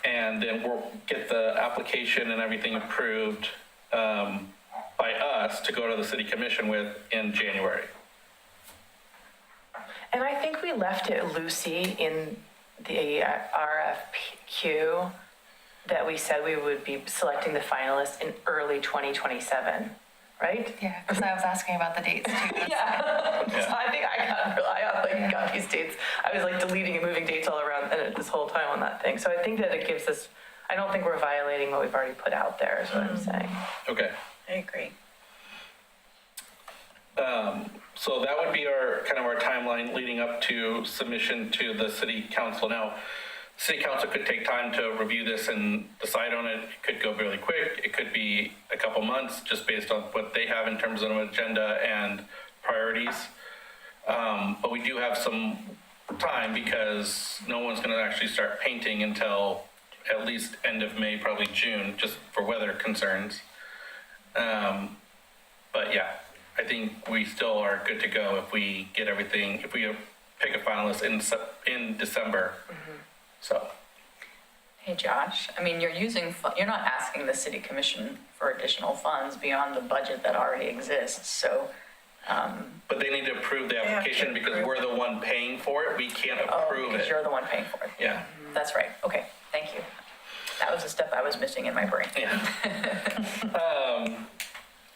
and then we'll get the application and everything approved by us to go to the city commission with in January. And I think we left it loosey in the RFQ that we said we would be selecting the finalists in early 2027, right? Yeah, because I was asking about the dates too. Yeah. So I think I got these dates. I was like deleting and moving dates all around this whole time on that thing. So I think that it gives us, I don't think we're violating what we've already put out there is what I'm saying. Okay. I agree. So that would be our timeline leading up to submission to the city council. Now, city council could take time to review this and decide on it. It could go really quick. It could be a couple months just based on what they have in terms of an agenda and priorities. But we do have some time because no one's going to actually start painting until at least end of May, probably June, just for weather concerns. But yeah, I think we still are good to go if we get everything, if we pick a finalist in December. So. Hey, Josh, I mean, you're not asking the city commission for additional funds beyond the budget that already exists, so. But they need to approve the application because we're the one paying for it. We can't approve because it. you're the one paying for it. Yeah. That's right. Okay, thank you. That was the step I was missing in my brain. Yeah.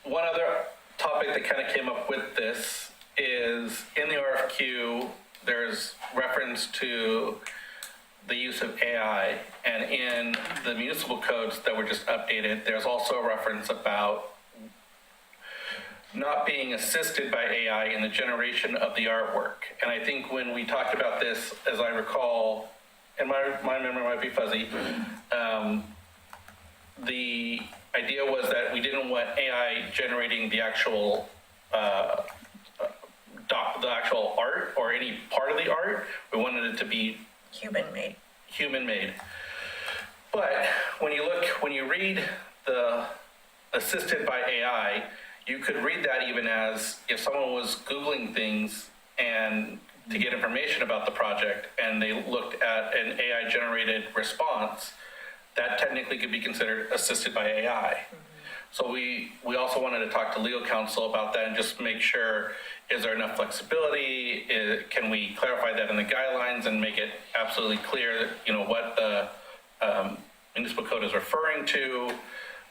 One other topic that kind of came up with this is in the RFQ, there's reference to the use of AI, and in the municipal codes that were just updated, there's also a reference about not being assisted by AI in the generation of the artwork. And I think when we talked about this, as I recall, and my memory might be fuzzy, the idea was that we didn't want AI generating the actual art or any part of the art. We wanted it to be human-made. But when you read the assisted by AI, you could read that even as if someone was Googling things and to get information about the project and they looked at an AI-generated response, that technically could be considered assisted by AI. So we also wanted to talk to legal counsel about that and just make sure, is there enough flexibility? Can we clarify that in the guidelines and make it absolutely clear, what the municipal code is referring to?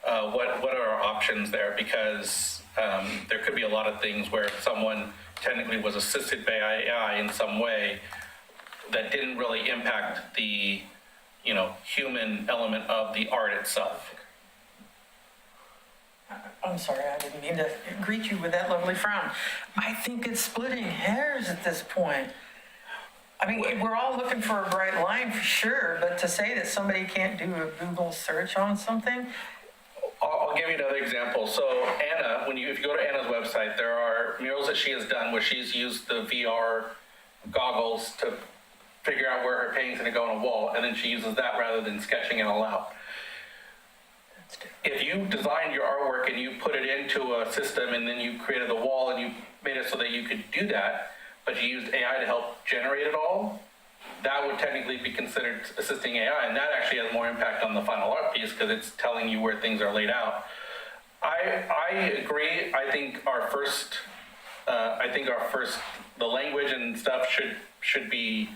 What are our options there? Because there could be a lot of things where someone technically was assisted by AI in some way that didn't really impact the, human element of the art itself. I'm sorry, I didn't mean to greet you with that lovely frown. I think it's splitting hairs at this point. I mean, we're all looking for a bright line for sure, but to say that somebody can't do a Google search on something. I'll give you another example. So Anna, if you go to Anna's website, there are murals that she has done where she's used the VR goggles to figure out where her painting's going to go on a wall, and then she uses that rather than sketching it all out. If you designed your artwork and you put it into a system and then you created the wall and you made it so that you could do that, but you used AI to help generate it all, that would technically be considered assisting AI, and that actually has more impact on the final art piece because it's telling you where things are laid out. I agree. I think the language and stuff should be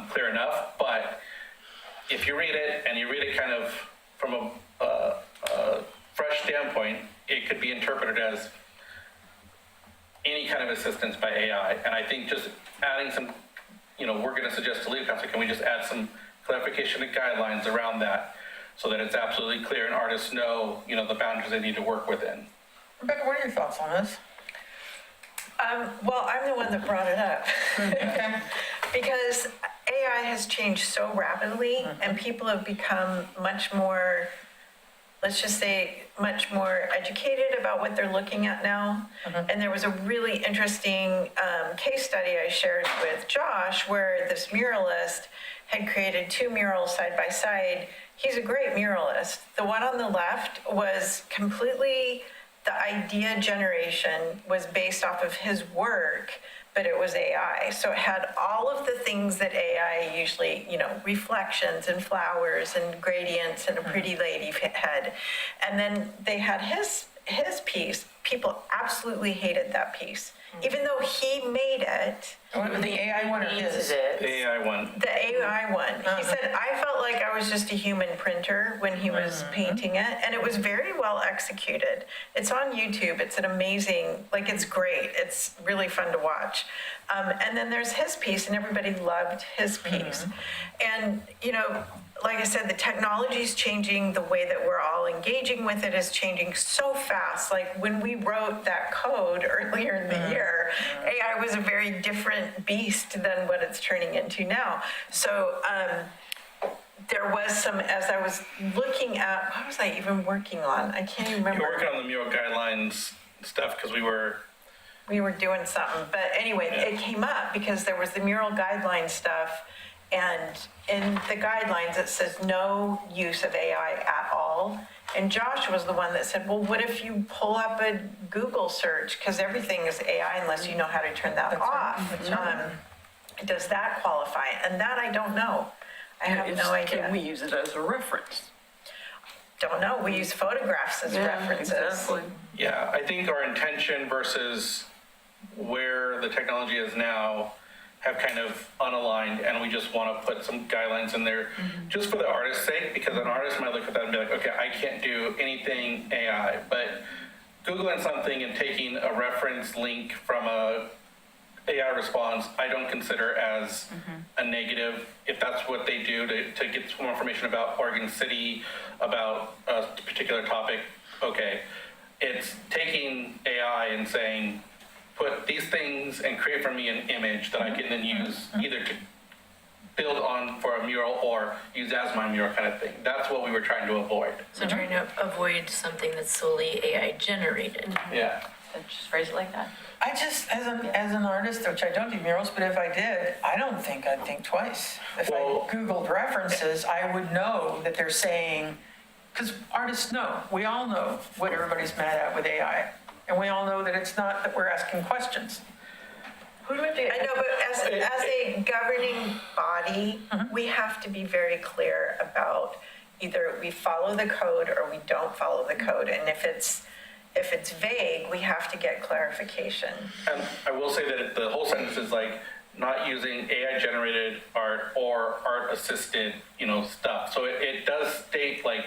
clear enough. But if you read it and you read it kind of from a fresh standpoint, it could be interpreted as any kind of assistance by AI. And I think just adding some, we're going to suggest to legal counsel, can we just add some clarification and guidelines around that so that it's absolutely clear and artists know, the boundaries they need to work within. Rebecca, what are your thoughts on this? Well, I'm the one that brought it up. Okay. Because AI has changed so rapidly and people have become much more, let's just say, much more educated about what they're looking at now. And there was a really interesting case study I shared with Josh where this muralist had created 2 murals side by side. He's a great muralist. The one on the left was completely, the idea generation was based off of his work, but it was AI. So it had all of the things that AI usually, reflections and flowers and gradients and a pretty lady head. And then they had his piece. People absolutely hated that piece. Even though he made it. The AI one or his? The AI one. The AI one. He said, I felt like I was just a human printer when he was painting it, and it was very well executed. It's on YouTube. It's an amazing, it's great. It's really fun to watch. And then there's his piece, and everybody loved his piece. And, like I said, the technology's changing. The way that we're all engaging with it is changing so fast. Like when we wrote that code earlier in the year, AI was a very different beast than what it's turning into now. So there was some, as I was looking at, what was I even working on? I can't even remember. You were working on the mural guidelines stuff because we were doing something. But anyway, it came up because there was the mural guideline stuff. And in the guidelines, it says no use of AI at all. And Josh was the one that said, well, what if you pull up a Google search? Because everything is AI unless you know how to turn that off. Does that qualify? And that I don't know. I have no idea. Can we use it as a reference? Don't know. We use photographs as references. Exactly. Yeah, I think our intention versus where the technology is now have kind of unaligned, and we just want to put some guidelines in there just for the artist's sake, because an artist might look at that and be like, okay, I can't do anything AI, but Googling something and taking a reference link from a AI response, I don't consider as a negative. If that's what they do to get some more information about Oregon City, about a particular topic, okay. It's taking AI and saying, put these things and create for me an image that I can then use either to build on for a mural or use as my mural kind of thing. That's what we were trying to avoid. So trying to avoid something that's solely AI generated. Yeah. Just phrase it like that. I just, as an artist, which I don't do murals, but if I did, I don't think I'd think twice. If Well- I Googled references, I would know that they're saying, because artists know, we all know what everybody's mad at with AI. And we all know that it's not that we're asking questions. Who do we have to? I know, but as a governing body, we have to be very clear about either we follow the code or we don't follow the code. And if it's vague, we have to get clarification. And I will say that the whole sentence is like not using AI generated art or art assisted, stuff. So it does state like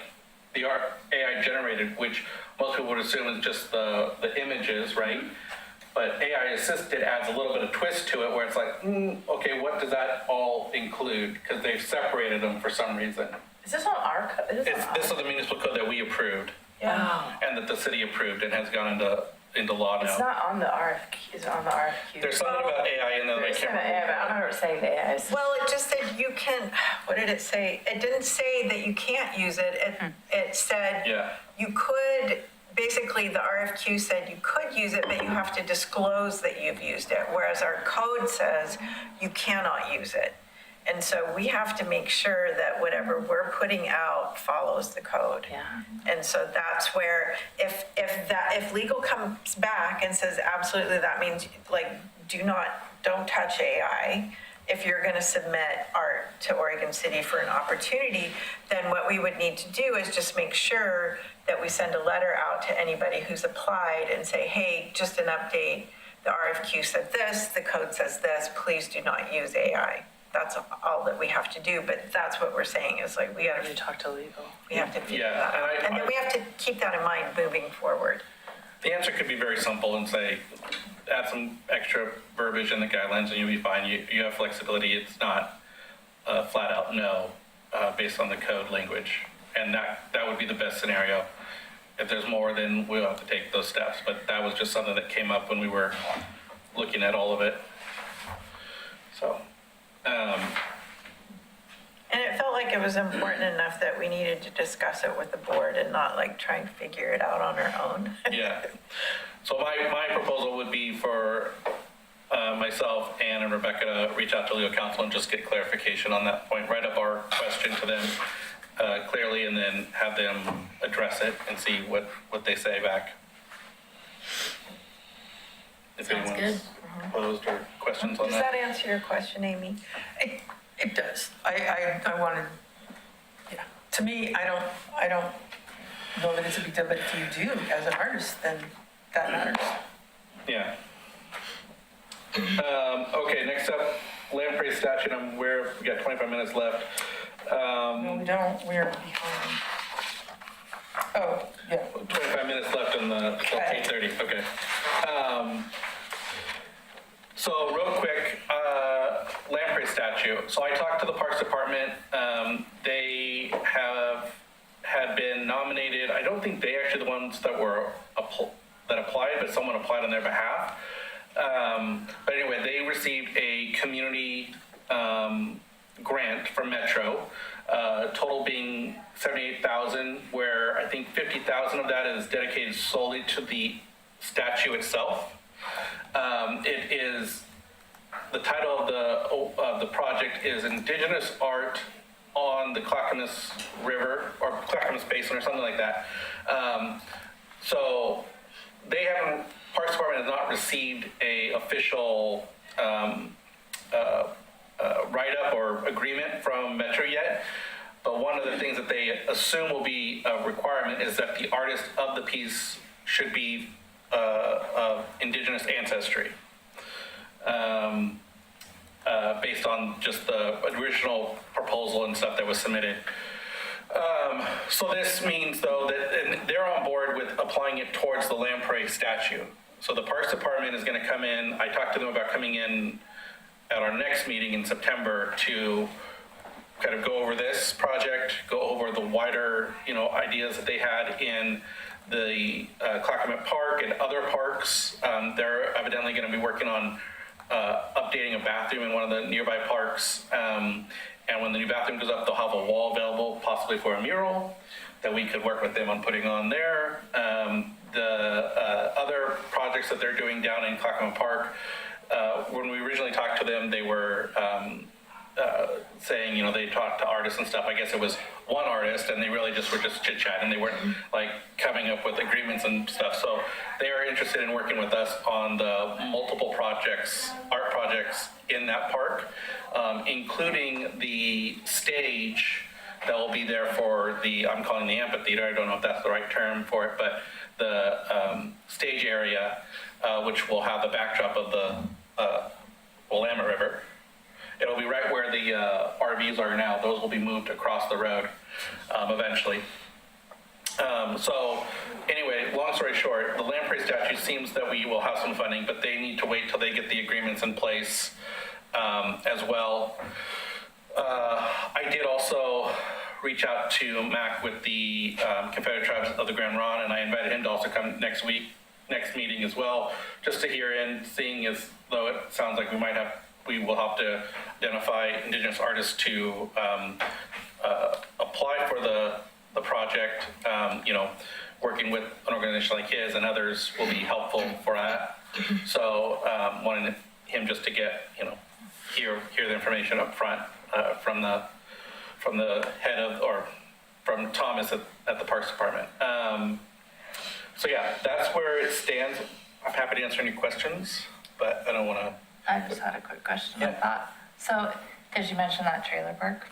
the art AI generated, which most people would assume is just the images, right? But AI assisted adds a little bit of twist to it where it's like, okay, what does that all include? Because they've separated them for some reason. Is this on our code? This is the municipal code that we approved Yeah. and that the city approved and has gone into law now. It's not on the RFQ. Is it on the RFQ? There's something about AI in there that I There's can't some AI, remember. but I don't remember saying the AI. Well, it just said you can, what did it say? It didn't say that you can't use it. It said Yeah. you could, basically the RFQ said you could use it, but you have to disclose that you've used it. Whereas our code says you cannot use it. And so we have to make sure that whatever we're putting out follows the code. Yeah. And so that's where, if legal comes back and says, absolutely, that means don't touch AI. If you're going to submit art to Oregon City for an opportunity, then what we would need to do is just make sure that we send a letter out to anybody who's applied and say, hey, just an update. The RFQ said this, the code says this, please do not use AI. That's all that we have to do, but that's what we're saying is like, we got to talk to legal. We have to figure Yeah, that out. and And then we have to keep that in mind moving forward. The answer could be very simple and say, add some extra verbiage in the guidelines and you'll be fine. You have flexibility. It's not flat out no based on the code language. And that would be the best scenario. If there's more, then we'll have to take those steps. But that was just something that came up when we were looking at all of it. So. And it felt like it was important enough that we needed to discuss it with the board and not like try and figure it out on our own. Yeah. So my proposal would be for myself, Ann, and Rebecca to reach out to legal counsel and just get clarification on that point, write up our question to them clearly, and then have them address it and see what they say back. If Sounds anyone's opposed or questions on Does that answer your question, Amy? It does. I wanted, yeah. To me, I don't know that it's a big deal, but if you do as an artist, then that matters. Yeah. Okay, next up, Lamprey statute. I'm aware we got 25 minutes left. No, we don't. We're behind. Oh, yeah. 25 minutes left in the, till 8:30, okay. So real quick, Lamprey statute. So I talked to the Parks Department. They had been nominated. I don't think they actually the ones that were that applied, but someone applied on their behalf. But anyway, they received a community grant from Metro, total being $78,000, where I think $50,000 of that is dedicated solely to the statue itself. It is, the title of the project is Indigenous Art on the Clackamas River, or Clackamas Basin, or something like that. So they haven't, Parks Department has not received a official write-up or agreement from Metro yet. But one of the things that they assume will be a requirement is that the artist of the piece should be of Indigenous ancestry, based on just the original proposal and stuff that was submitted. So this means, though, that they're on board with applying it towards the Lamprey statue. So the Parks Department is going to come in. I talked to them about coming in at our next meeting in September to kind of go over this project, go over the wider, ideas that they had in the Clackamas Park and other parks. They're evidently going to be working on updating a bathroom in one of the nearby parks. And when the new bathroom goes up, they'll have a wall available, possibly for a mural that we could work with them on putting on there. The other projects that they're doing down in Clackamas Park, when we originally talked to them, they were saying, they talked to artists and stuff. I guess it was one artist, and they really just were just chit-chatting. They weren't like coming up with agreements and stuff. So they are interested in working with us on the multiple projects, art projects in that park, including the stage that will be there for the, I'm calling the amphitheater. I don't know if that's the right term for it, but the stage area, which will have the backdrop of the Willamette River. It'll be right where the RVs are now. Those will be moved across the road eventually. So anyway, long story short, the Lamprey statute seems that we will have some funding, but they need to wait till they get the agreements in place as well. I did also reach out to Mac with the Confederate Tribes of the Grand Ronde, and I invited him to also come next meeting as well, just to hear in, seeing as though it sounds like we will have to identify Indigenous artists to apply for the project. Working with an organization like his and others will be helpful for that. So wanting him just to get, hear the information up front from the head of, or from Thomas at the Parks Department. So yeah, that's where it stands. I'm happy to answer any questions, but I don't want to. I just had a quick question about that. So, because you mentioned that trailer park,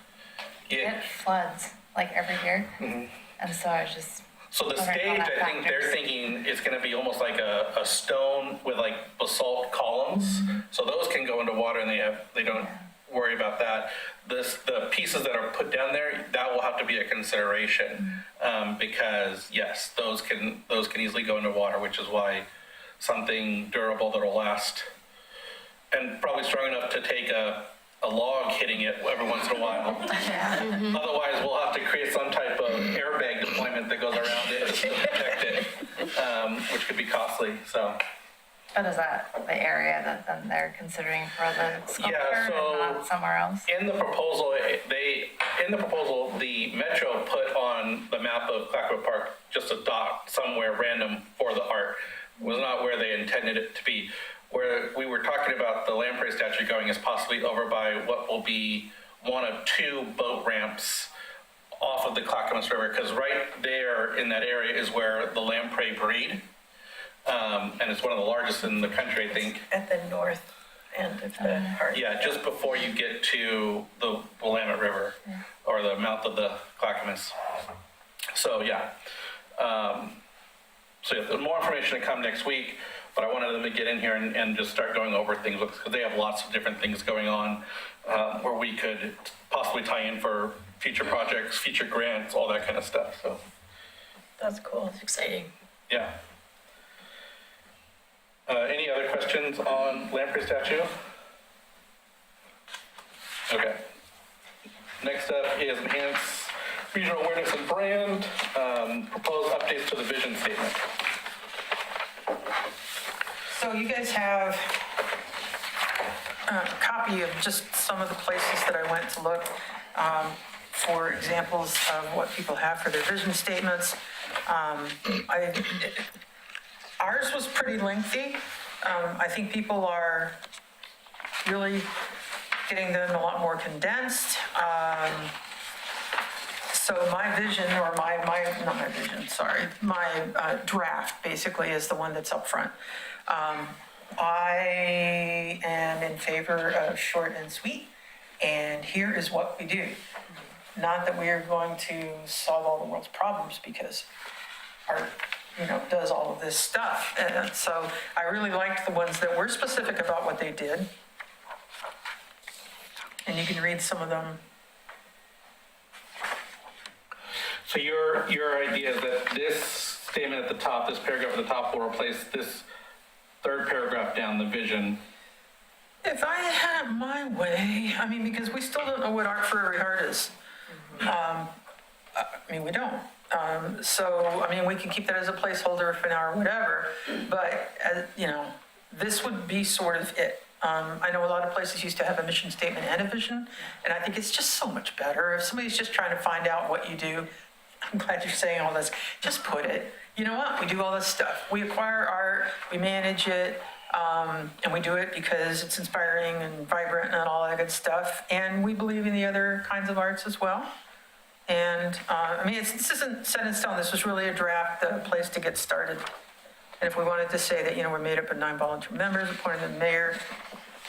Yeah. it floods like every year. Mm-hmm. And so I was just. So the stage, I think they're thinking it's going to be almost like a stone with like basalt columns. Mm-hmm. So those can go into water, and they don't worry about that. The pieces that are put down there, that will have to be a consideration, because yes, those can easily go into water, which is why something durable that'll last and probably strong enough to take a log hitting it every once in a while. Mm-hmm. Otherwise, we'll have to create some type of airbag deployment that goes around it to protect it, which could be costly. So. But is that the area that then they're considering for the sculpture and not somewhere else? In the proposal, the Metro put on the map of Clackamas Park just a dot somewhere random for the art. It was not where they intended it to be. Where we were talking about over by what will be one of two boat ramps off of the Clackamas River, because right there in that area is where the Lamprey breed. And it's one of the largest in the country, I think. At the north end of the park. Yeah, just before you get to the Willamette River or the mouth of the Clackamas. So, yeah. So yeah, there's more information to come next week, but I wanted them to get in here and just start going over things because they have lots of different things going on where we could possibly tie in for future projects, future grants, all that kind of stuff. So, That's cool. It's exciting. yeah. Any other questions on Lamprey statue? Okay. Next up is enhance regional awareness and brand, propose updates to the vision statement. So you guys have a copy of just some of the places that I went to look for examples of what people have for their vision statements. Ours was pretty lengthy. I think people are really getting them a lot more condensed. So my vision, or not my vision, sorry, my draft basically is the one that's up front. I am in favor of short and sweet, and here is what we do. Not that we are going to solve all the world's problems, because art, does all of this stuff. And so I really liked the ones that were specific about what they did. And you can read some of them. So your idea is that this statement at the top, this paragraph at the top will replace this third paragraph down, the vision. If I had it my way, because we still don't know what Art for Every Heart is. We don't. We can keep that as a placeholder for now or whatever, but, this would be sort of it. I know a lot of places used to have a mission statement and a vision, and I think it's just so much better. If somebody's just trying to find out what you do, I'm glad you're saying all this, just put it. You know what? We do all this stuff. We acquire art, we manage it, and we do it because it's inspiring and vibrant and all that good stuff. And we believe in the other kinds of arts as well. And, this isn't set in stone. This was really a draft, a place to get started. And if we wanted to say that, we're made up of 9 volunteer members, appointed the mayor,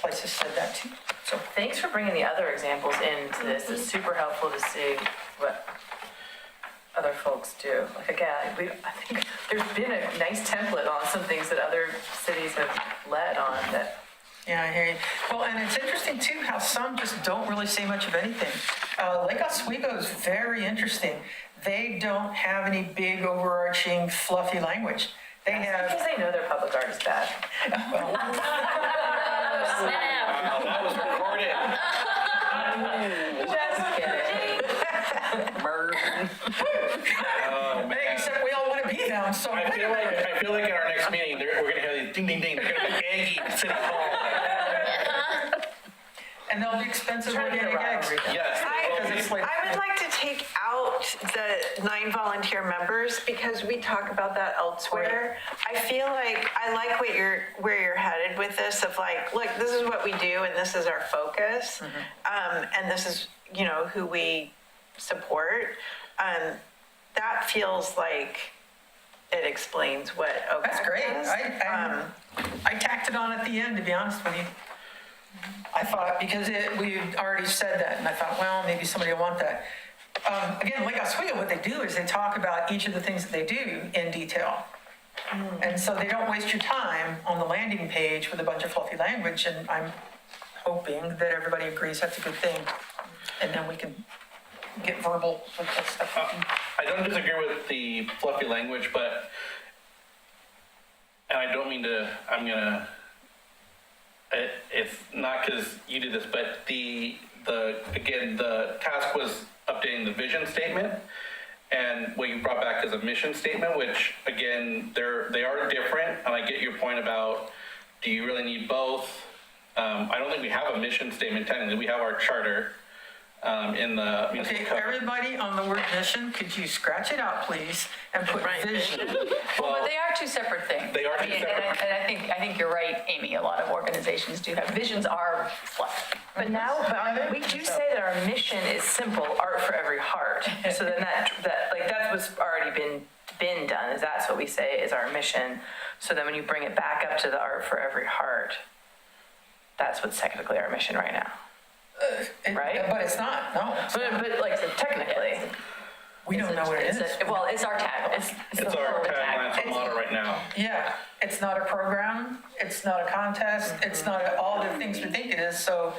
places said that too. So thanks for bringing the other examples into this. It's super helpful to see what other folks do. I think there's been a nice template on some things that other cities have led on that. Yeah, I hear you. Well, and it's interesting too how some just don't really say much of anything. Lake Oswego is very interesting. They don't have any big overarching fluffy language. They have. Because they know their public art is bad. That was recorded. Just kidding. Oh, man. Except we all want to be them, so. I feel like at our next meeting, we're going to have these ding, ding, ding. They're going to be eggy at City Hall. And they'll be expensive Trying to get organic around eggs. everything. Yes. I would like to take out the 9 volunteer members because we talk about that elsewhere. I feel like I like where you're headed with this of look, this is what we do and this is our focus. And this is, who we support. That feels like it explains what OCAC That's great. does. I tacked it on at the end, to be honest with you. I thought, because we had already said that, and I thought, well, maybe somebody will want that. Again, Lake Oswego, what they do is they talk about each of the things that they do in detail. And so they don't waste your time on the landing page with a bunch of fluffy language, and I'm hoping that everybody agrees that's a good thing. And then we can get verbal with that stuff. I don't disagree with the fluffy language, but, and I don't mean to, it's not because you did this, but the task was updating the vision statement, and what you brought back is a mission statement, which again, they are different, and I get your point about, do you really need both? I don't think we have a mission statement technically. We have our charter, in the Okay, municipal code. everybody on the word mission, could you scratch it out, please, and put vision? Well, but they are two separate things. They are I two mean, separate. And I think you're right, Amy, a lot of organizations do have, visions are flat. But we do say that our mission is simple, art for every heart. So then that like that's what's already been done, is that's what we say is our mission. So then when you bring it back up to the art for every heart, that's what's technically our mission right now. Right? But it's not, no. But like technically, We don't know what it is. Well, it's our tagline. It's our tagline, it's our motto right now. Yeah, it's not a program, it's not a contest, it's not all the things we think it is, so,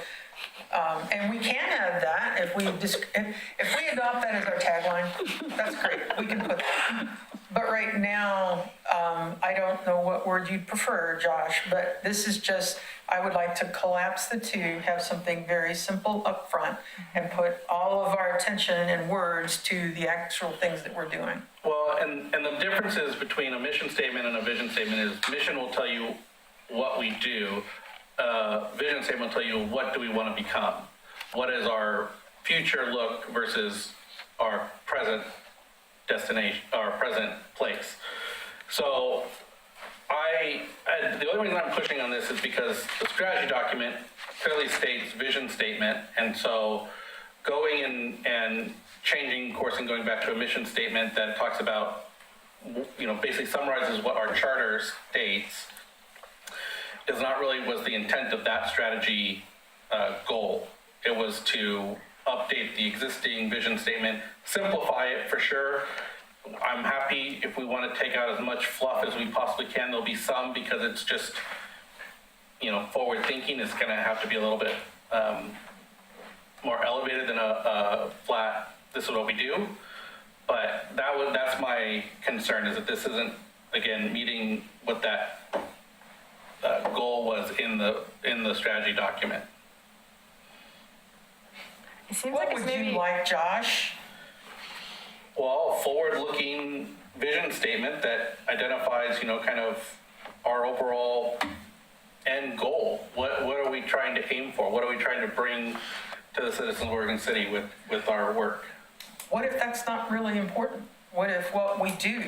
and we can add that if we if we adopt that as our tagline, that's great, we can put that. But right now, I don't know what word you'd prefer, Josh, but this is just, I would like to collapse the two, have something very simple up front, and put all of our attention and words to the actual things that we're doing. Well, and the differences between a mission statement and a vision statement is mission will tell you what we do. Vision statement will tell you what do we want to become. What is our future look versus our present destination, our present place. So the only reason I'm pushing on this is because the strategy document clearly states vision statement, and so going and changing course and going back to a mission statement that talks about, basically summarizes what our charter states is not really was the intent of that strategy goal. It was to update the existing vision statement, simplify it for sure. I'm happy if we want to take out as much fluff as we possibly can. There'll be some because it's just, forward thinking is going to have to be a little bit more elevated than a flat, this is what we do. But that's my concern, is that this isn't, again, meeting what that goal was in the strategy document. it seems What like it's would you maybe like, Josh? Well, forward-looking vision statement that identifies, kind of our overall end goal. What are we trying to aim for? What are we trying to bring to the citizens of Oregon City with our work? What if that's not really important? What if what we do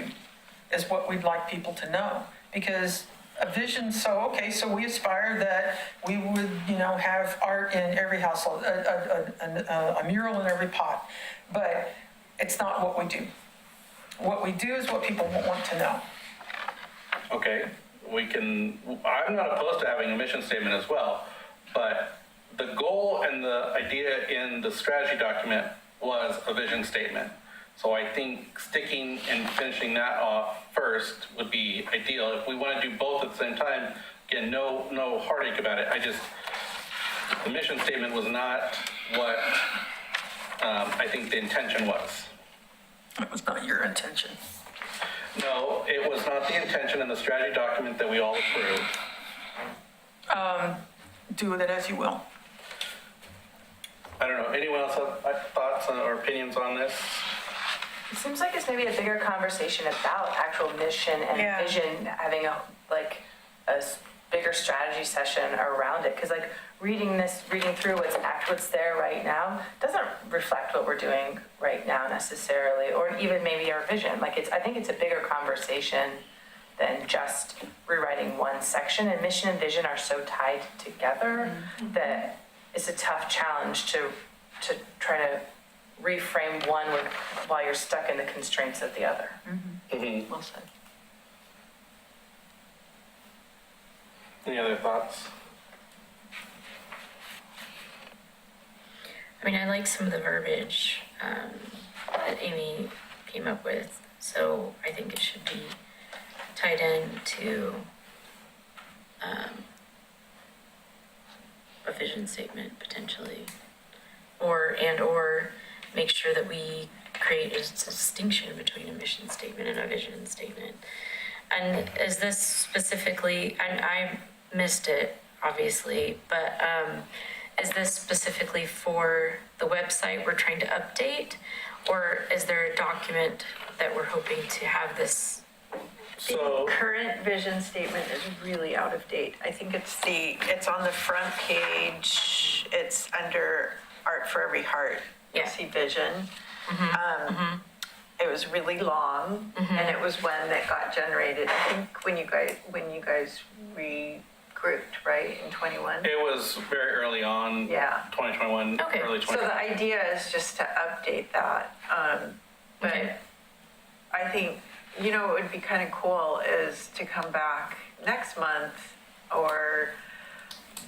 is what we'd like people to know? Because a vision, so we aspire that we would, have art in every household, a mural in every pot, but it's not what we do. What we do is what people want to know. Okay, I'm not opposed to having a mission statement as well, but the goal and the idea in the strategy document was a vision statement. So I think sticking and finishing that off first would be ideal. If we want to do both at the same time, again, no heartache about it. The mission statement was not what I think the intention was. It was not your intention. No, it was not the intention in the strategy document that we all approved. Do with it as you will. I don't know, anyone else have thoughts or opinions on this? It seems like it's maybe a bigger conversation about actual mission and vision, having a bigger strategy session around it. Because reading through what's there right now doesn't reflect what we're doing right now necessarily, or even maybe our vision. I think it's a bigger conversation than just rewriting one section. And mission and vision are so tied together that it's a tough challenge to try to reframe one while you're stuck in the constraints of the other. Mm-hmm. Well said. Any other thoughts? I mean, I like some of the verbiage that Amy came up with, so I think it should be tied in to a vision statement potentially, or make sure that we create a distinction between a mission statement and a vision statement. And is this specifically, and I missed it obviously, but is this specifically for the website we're trying to update, or is there a document that we're hoping to have this? So, The current vision statement is really out of date. I think it's on the front page. It's under Art for Every Heart, Yeah. see Vision. It was really long, and it was one that got generated, I think, when you guys regrouped, right, in 21? It was very early on. Yeah. 2021, Okay. early So 20. the idea is just to update that. But Okay. I think, what would be kind of cool is to come back next month or,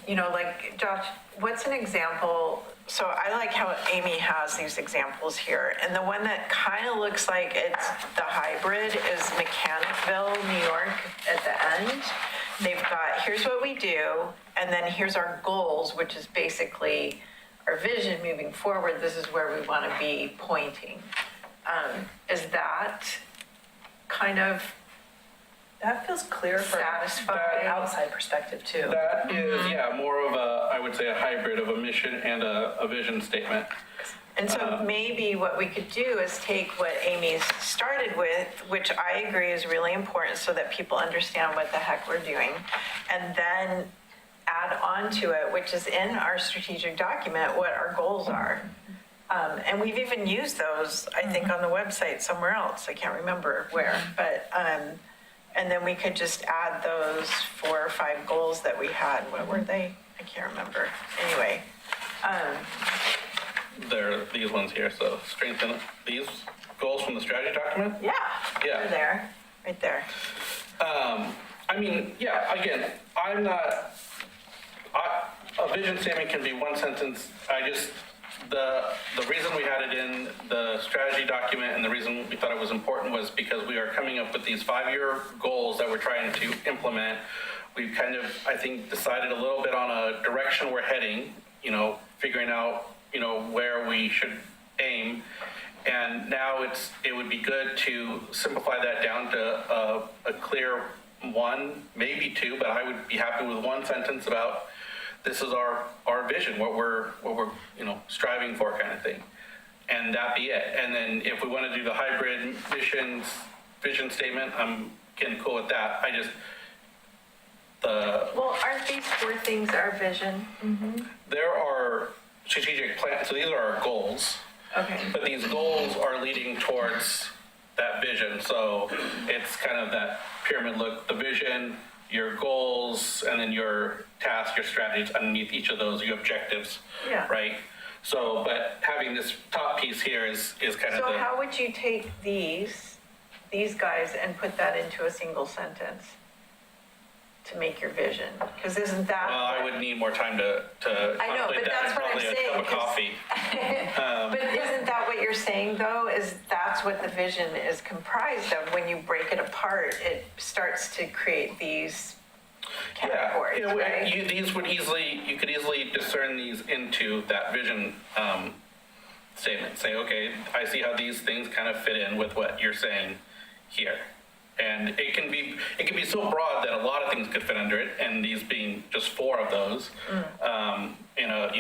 like, Josh, what's an example? So I like how Amy has these examples here. And the one that kind of looks like it's the hybrid is Mechanicville, New York at the end. They've got, here's what we do, and then here's our goals, which is basically our vision moving forward. This is where we want to be pointing. Is that kind of That feels clear from satisfying? an outside perspective too. That is, yeah, more of a, I would say, a hybrid of a mission and a vision statement. And so maybe what we could do is take what Amy's started with, which I agree is really important so that people understand what the heck we're doing, and then add on to it, which is in our strategic document, what our goals are. And we've even used those, I think, on the website somewhere else. I can't remember where, but, and then we could just add those 4 or 5 goals that we had. What were they? I can't remember. Anyway, They're these ones here, so strengthen these goals from the strategy document. yeah, Yeah. they're there, right there. I mean, yeah, again, I'm not, a vision statement can be one sentence. The reason we had it in the strategy document and the reason we thought it was important was because we are coming up with these 5-year goals that we're trying to implement. We've kind of, I think, decided a little bit on a direction we're heading, figuring out, where we should aim. And now it would be good to simplify that down to a clear 1, maybe 2, but I would be happy with 1 sentence about this is our vision, what we're striving for, kind of thing, and that be it. And then if we want to do the hybrid vision statement, I'm getting cool with that. Well, aren't these 4 things our vision? There are strategic plans, so these are our goals. Okay. But these goals are leading towards that vision. So it's kind of that pyramid look, the vision, your goals, and then your tasks, your strategies underneath each of those, your objectives. Yeah. Right? So, but having this top piece here is kind of So how would you take these guys and put that into a single sentence to make your vision? Because isn't that? Well, I would need more time to I know, contemplate but that, that's and what I'm probably a saying, cup of 'cause- coffee. But isn't that what you're saying, though, is that's what the vision is comprised of? When you break it apart, it starts to create these categories, Yeah, right? you could easily discern these into that vision statement. Say, okay, I see how these things kind of fit in with what you're saying here. And it can be so broad that a lot of things could fit under it, and these being just 4 of those.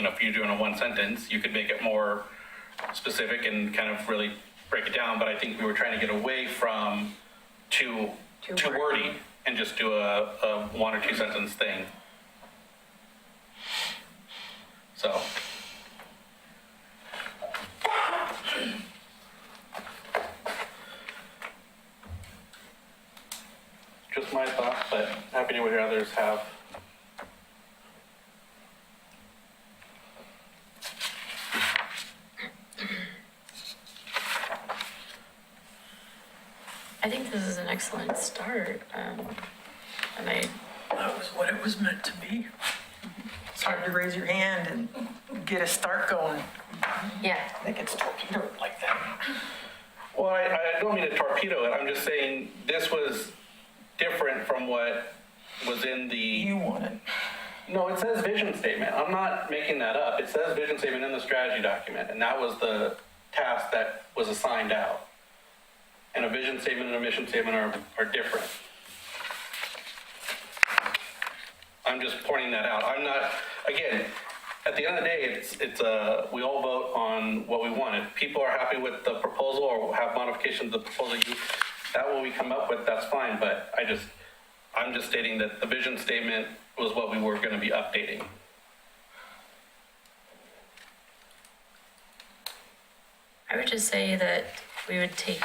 If you're doing a 1 sentence, you could make it more specific and kind of really break it down. But I think we were trying to get away from too wordy and just do a 1 or 2 sentence thing. So. Just my thoughts, but happy to hear others have. I think this is an excellent start. And That was what it was meant to be. It's hard to raise your hand and get a start going. yeah, That gets torpedoed like that. Well, I don't mean to torpedo it. I'm just saying this was different from what was in the. You want it. No, it says vision statement. I'm not making that up. It says vision statement in the strategy document, and that was the task that was assigned out. And a vision statement and a mission statement are different. I'm just pointing that out. I'm not, again, at the end of the day, it's we all vote on what we want. If people are happy with the proposal or have modifications to the proposal, that what we come up with, that's fine. But I'm just stating that the vision statement was what we were going to be updating. I would just say that we would take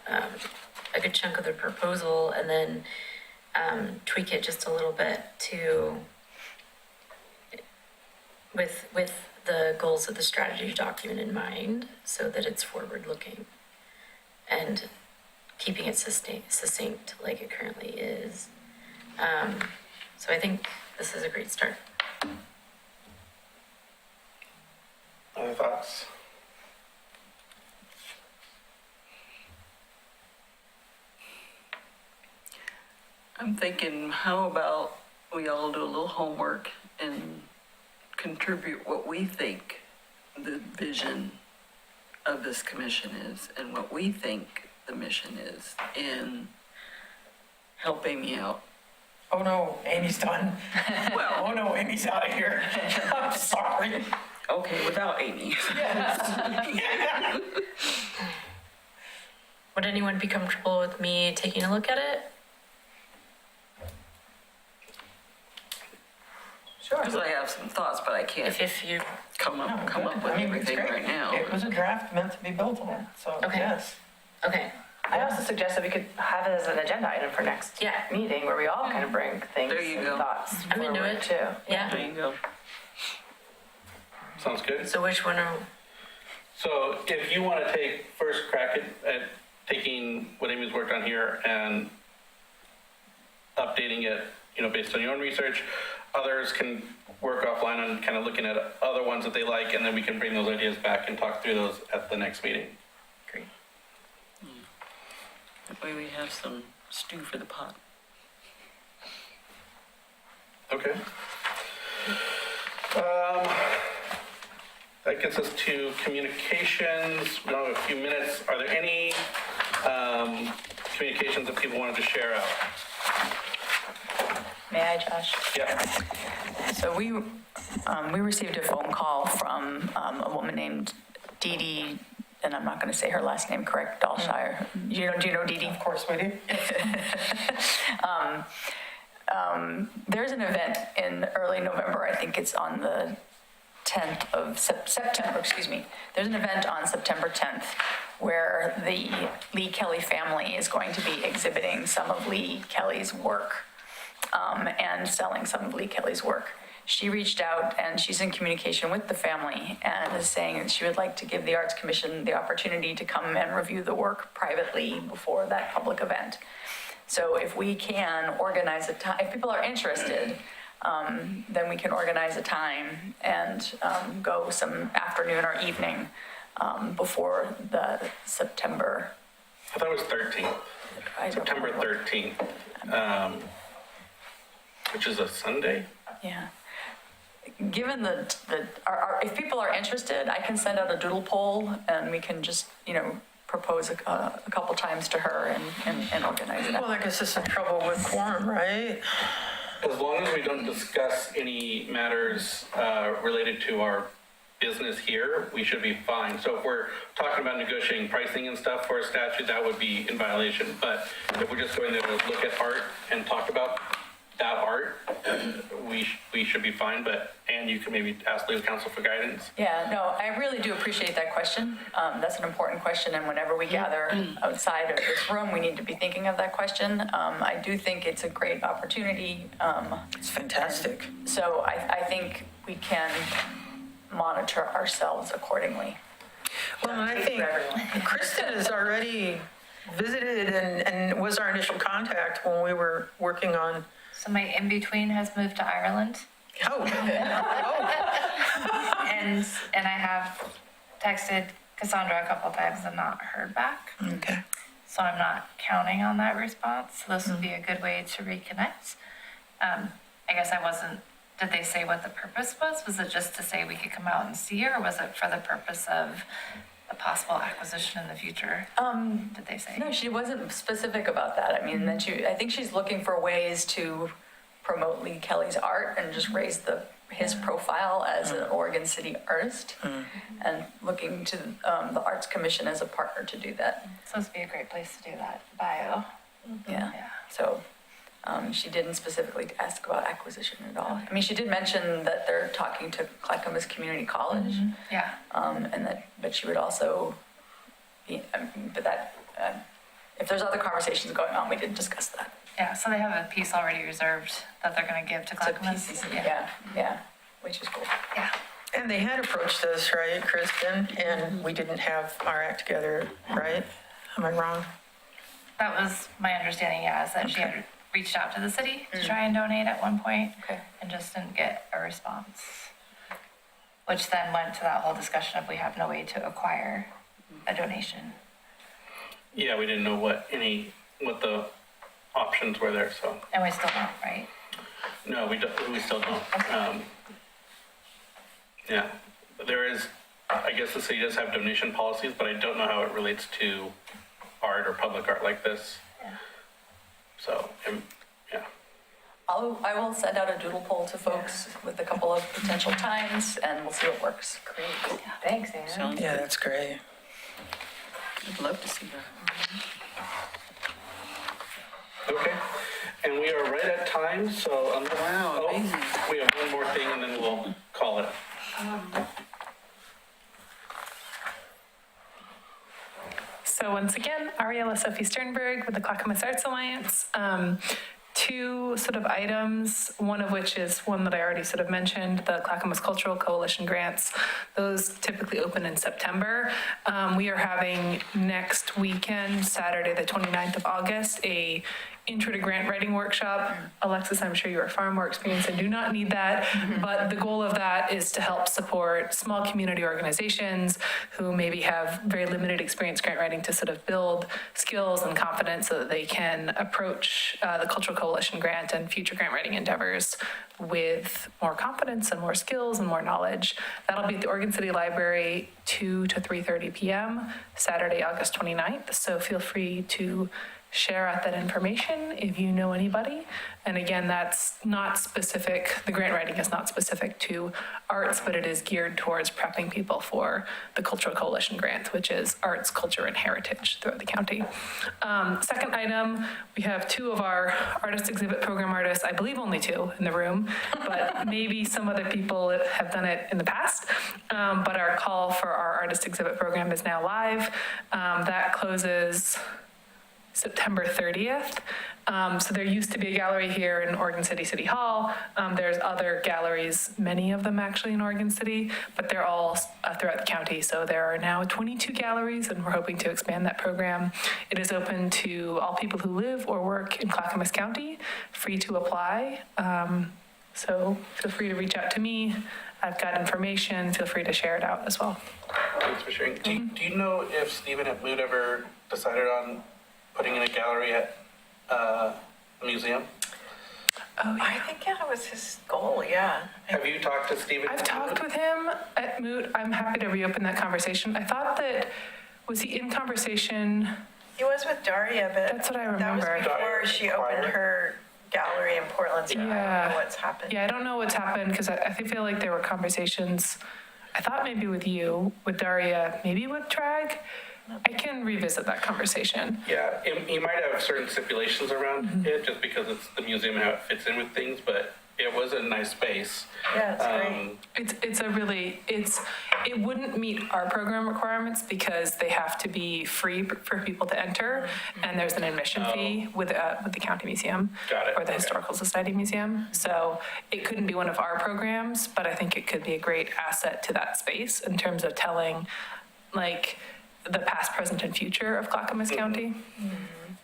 a good chunk of the proposal and then tweak it just a little bit to with the goals of the strategy document in mind, so that it's forward looking and keeping it succinct like it currently is. So I think this is a great start. Other thoughts? I'm thinking, how about we all do a little homework and contribute what we think the vision of this commission is and what we think the mission is, and help Amy out. Oh no, Amy's done. Well, Oh no, Amy's out of here. I'm sorry. okay, without Amy. Would anyone be comfortable with me taking a look at it? Sure. Because I have some thoughts, but I can't If you, come up with I mean, it's everything great. right now. It was a draft meant to be built on, so Okay. yes. okay, I also suggest that we could have it as an agenda item for next Yeah. meeting, where we all kind of bring things There you and go. thoughts I'm into forward it. too. yeah. There you go. Sounds good. So which one are, So if you want to take first crack at taking what Amy's worked on here and updating it, based on your own research, others can work offline on kind of looking at other ones that they like, and then we can bring those ideas back and talk through those at the next meeting. great. That way we have some stew for the pot. Okay. That gets us to communications. We only have a few minutes. Are there any communications that people wanted to share out? May I, Josh? Yeah. So we received a phone call from a woman named Dee Dee, and I'm not going to say her last name correct, Dalshire. Do you know Dee Dee? Of course we do. There's an event in early November, I think it's on the 10th of September, excuse me. There's an event on September 10th where the Lee Kelly family is going to be exhibiting some of Lee Kelly's work and selling some of Lee Kelly's work. She reached out and she's in communication with the family and is saying that she would like to give the Arts Commission the opportunity to come and review the work privately before that public event. So if we can organize a time, if people are interested, then we can organize a time and go some afternoon or evening before the September. I thought it was 13th. September 13th, which is a Sunday. Yeah. Given if people are interested, I can send out a doodle poll and we can just, propose a couple times to her and organize it. Well, that gets us in trouble with quorum, right? As long as we don't discuss any matters related to our business here, we should be fine. So if we're talking about negotiating pricing and stuff for a statute, that would be in violation. But if we're just going to look at art and talk about that art, we should be fine. And you can maybe ask legal counsel for guidance. Yeah, no, I really do appreciate that question. That's an important question, and whenever we gather outside of this room, we need to be thinking of that question. I do think it's a great opportunity. It's fantastic. So I think we can monitor ourselves accordingly. Well, I think Kristen has already visited and was our initial contact when we were working on. So my in-between has moved to Ireland, Oh, and I have texted Cassandra a couple times and not heard back. okay. So I'm not counting on that response. So this would be a good way to reconnect. I guess did they say what the purpose was? Was it just to say we could come out and see her, or was it for the purpose of a possible acquisition in the future? Did they say? No, she wasn't specific about that. I mean, I think she's looking for ways to promote Lee Kelly's art and just raise his profile as an Oregon City artist, and looking to the Arts Commission as a partner to do that. So this would be a great place to do that bio. Yeah. So She didn't specifically ask about acquisition at all. I mean, she did mention that they're talking to Clackamas Community College, Yeah. but she would also be, if there's other conversations going on, we didn't discuss that. Yeah, so they have a piece already reserved that they're gonna give to It's a Clackamas. piece, yeah, which is cool. Yeah. And they had approached us, right, Kristen? And we didn't have our act together, right? Am I wrong? That was my understanding, yeah, is that she had reached out to the city to try and donate at one point Okay. and just didn't get a response. Which then went to that whole discussion of we have no way to acquire a donation. Yeah, we didn't know what the options were there, so, And we still don't, right? no, we still don't. Yeah, but there is, I guess the city does have donation policies, but I don't know how it relates to art or public art like this. So, yeah. I will send out a doodle poll to folks with a couple of potential times, and we'll see what works. Great. Thanks, Anne. Yeah, that's great. I'd love to see that. Okay, and we are right at time, so unless, Wow, amazing. we have one more thing and then we'll call it. So once again, Ariella Sophie Sternberg with the Clackamas Arts Alliance. Two sort of items, one of which is one that I already sort of mentioned, the Clackamas Cultural Coalition grants. Those typically open in September. We are having next weekend, Saturday, the 29th of August, a intro to grant writing workshop. Alexis, I'm sure you are far more experienced and do not need that, but the goal of that is to help support small community organizations who maybe have very limited experience grant writing to sort of build skills and confidence so that they can approach the Cultural Coalition grant and future grant writing endeavors with more confidence and more skills and more knowledge. That'll be at the Oregon City Library 2 to 3:30 p.m. Saturday, August 29th. So feel free to share out that information if you know anybody. And again, that's not specific, the grant writing is not specific to arts, but it is geared towards prepping people for the Cultural Coalition grant, which is arts, culture, and heritage throughout the county. Second item, we have two of our artist exhibit program artists, I believe only two in the room, but maybe some other people have done it in the past. But our call for our artist exhibit program is now live. That closes September 30th. So there used to be a gallery here in Oregon City Hall. There's other galleries, many of them actually in Oregon City, but they're all throughout the county. So there are now 22 galleries, and we're hoping to expand that program. It is open to all people who live or work in Clackamas County, free to apply. So feel free to reach out to me. I've got information. Feel free to share it out as well. Thanks for sharing. Do you know if Stephen at Mood ever decided on putting in a gallery at a museum? Oh, I think that was his goal, yeah. Have you talked to Stephen? I've talked with him at Moot. I'm happy to reopen that conversation. I thought that, was he in conversation? He was with Daria, but That's what I that remember. was before she opened her gallery in Portland, so I don't Yeah. know what's happened. Yeah, I don't know what's happened because I feel like there were conversations, I thought maybe with you, with Daria, maybe with Drag. I can revisit that conversation. Yeah, he might have certain stipulations around it just because it's the museum and how it fits in with things, but it was a nice space. Yeah, it's great. It wouldn't meet our program requirements because they have to be free for people to enter, and there's an admission fee with the county museum. Got it, Or the okay. Historical Society Museum. So it couldn't be one of our programs, but I think it could be a great asset to that space in terms of telling, like, the past, present, and future of Clackamas County.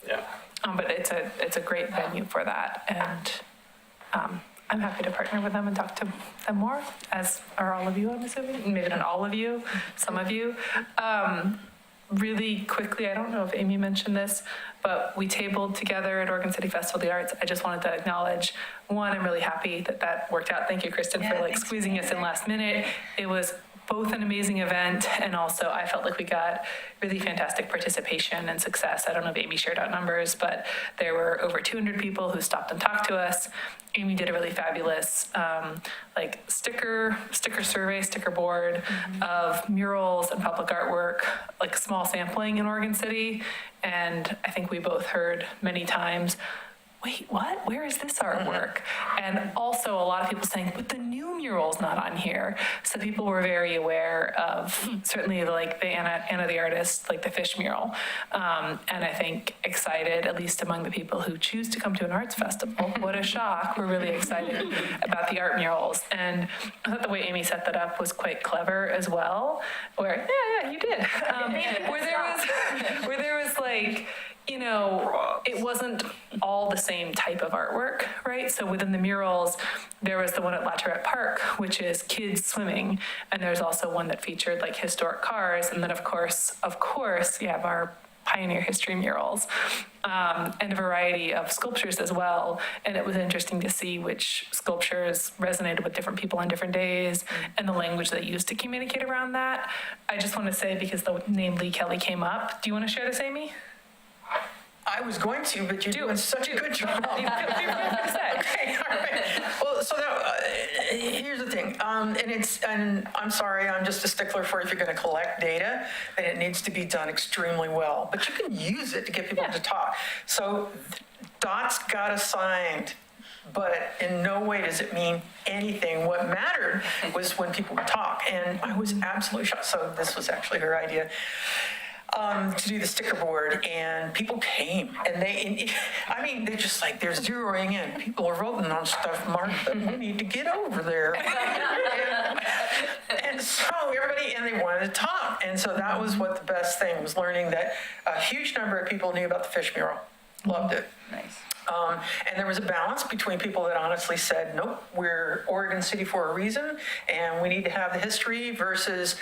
Yeah. But it's a great venue for that, and I'm happy to partner with them and talk to them more, as are all of you, I'm assuming. Maybe not all of you, some of you. Really quickly, I don't know if Amy mentioned this, but we tabled together at Oregon City Festival of the Arts. I just wanted to acknowledge, one, I'm really happy that worked out. Thank you, Kristen, for like squeezing us in last minute. It was both an amazing event, and also I felt like we got really fantastic participation and success. I don't know if Amy shared out numbers, but there were over 200 people who stopped and talked to us. Amy did a really fabulous sticker survey, sticker board of murals and public artwork, like small sampling in Oregon City. And I think we both heard many times, wait, what? Where is this artwork? And also a lot of people saying, but the new mural's not on here. So people were very aware of certainly like the Anna the artist, like the fish mural. And I think excited, at least among the people who choose to come to an arts festival. What a shock. We're really excited about the art murals. And I thought the way Amy set that up was quite clever as well, where, yeah, you did. Where there was like, you know, it wasn't all the same type of artwork, right? So within the murals, there was the one at La Tourette Park, which is kids swimming. And there's also one that featured like historic cars. And then of course, you have our pioneer history murals, and a variety of sculptures as well. And it was interesting to see which sculptures resonated with different people on different days and the language they used to communicate around that. I just want to say, because the name Lee Kelly came up, do you want to share this, Amy? I was going to, but you're doing such a good job. Okay, all right. Well, so here's the thing, and I'm sorry, I'm just a stickler for if you're going to collect data, then it needs to be done extremely well. But you can use it to get people to talk. So Dot's got assigned, but in no way does it mean anything. What mattered was when people would talk, and I was absolutely shocked. So this was actually her idea. To do the sticker board, and people came, and they're just like, they're zeroing in. People are voting on stuff, Martha, we need to get over there. and so everybody, and they wanted to talk. And so that was what the best thing was, learning that a huge number of people knew about the fish mural, loved it. Nice. And there was a balance between people that honestly said, nope, we're Oregon City for a reason, and we need to have the history, versus,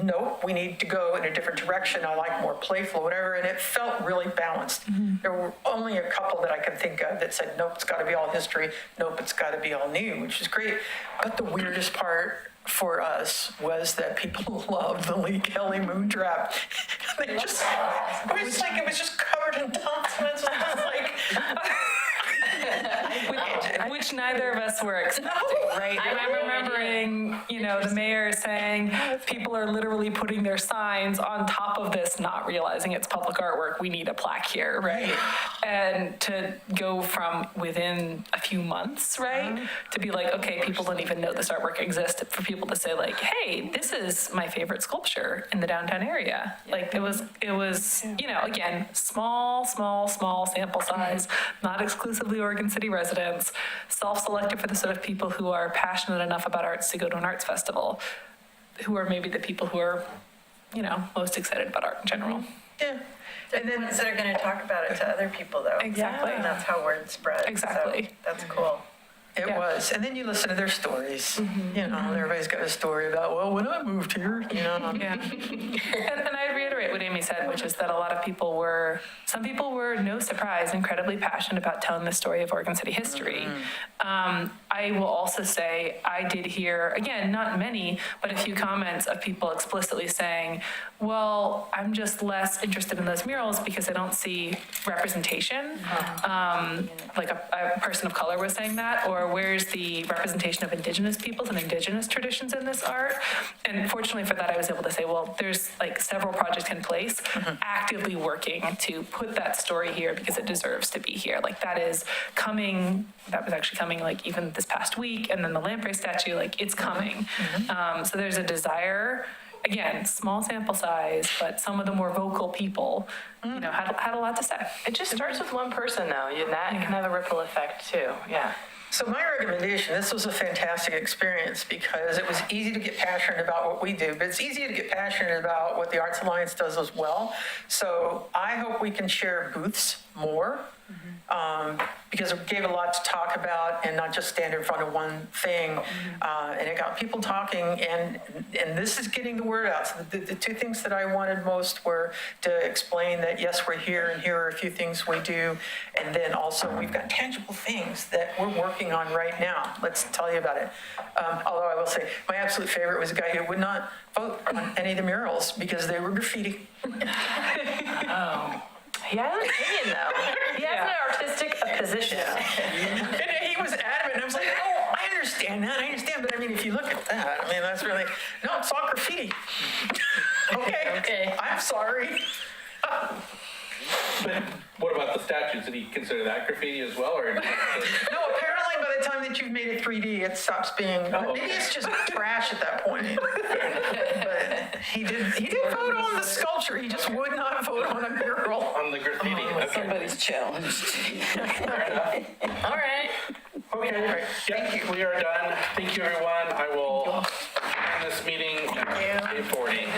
nope, we need to go in a different direction. I like more playful, whatever. And it felt really balanced. There were only a couple that I can think of that said, nope, it's got to be all history. Nope, it's got to be all new, which is great. But the weirdest part for us was that people loved the Lee Kelly Moontrap. It was just covered in documents. It was like, which neither of us were expecting, right? And I'm remembering, the mayor saying people are literally putting their signs on top of this, not realizing it's public artwork. We need a plaque here, right? And to go from within a few months, right, to be like, okay, people don't even know this artwork exists, for people to say like, hey, this is my favorite sculpture in the downtown area. Like it was, again, small sample size, not exclusively Oregon City residents, self-selected for the sort of people who are passionate enough about arts to go to an arts festival, who are maybe the people who are, most excited about art in general. yeah. And then ones that are going to talk about it to other people, though. Exactly. And that's how word spreads. Exactly. So that's cool. It was. And then you listen to their stories. Everybody's got a story about, well, when I moved here, Yeah. And I reiterate what Amy said, which is that some people were, no surprise, incredibly passionate about telling the story of Oregon City history. I will also say I did hear, again, not many, but a few comments of people explicitly saying, well, I'm just less interested in those murals because I don't see representation. Like a person of color was saying that, or where's the representation of Indigenous peoples and Indigenous traditions in this art? And fortunately for that, I was able to say, well, there's like several projects in place actively working to put that story here because it deserves to be here. Like that was actually coming like even this past week, and then the Lamprey statue, like it's coming. So there's a desire. Again, small sample size, but some of the more vocal people, had a lot to say. It just starts with one person, though, and that can have a ripple effect, too. Yeah. So my recommendation, this was a fantastic experience because it was easy to get passionate about what we do, but it's easy to get passionate about what the Arts Alliance does as well. So I hope we can share booths more, because it gave a lot to talk about and not just stand in front of one thing. And it got people talking, and this is getting the word out. So the two things that I wanted most were to explain that, yes, we're here, and here are a few things we do. And then also we've got tangible things that we're working on right now. Let's tell you about it. Although I will say, my absolute favorite was a guy who would not vote on any of the murals because they were graffiti. He has an opinion, though. He has an artistic position. And he was adamant. I was like, oh, I understand that. But I mean, if you look at that, that's really, no, it's all graffiti. Okay. I'm sorry. But what about the statues? Did he consider into that graffiti as well, or? No, apparently by the time that you've made it 3D, it stops being, maybe it's just trash at that point. But he did vote on the sculpture, he just would not vote on a mural. On the graffiti, okay. Somebody's challenged. Fair enough. All right. Okay, yeah, we are done. Thank you, everyone. I will end this meeting at 8:40.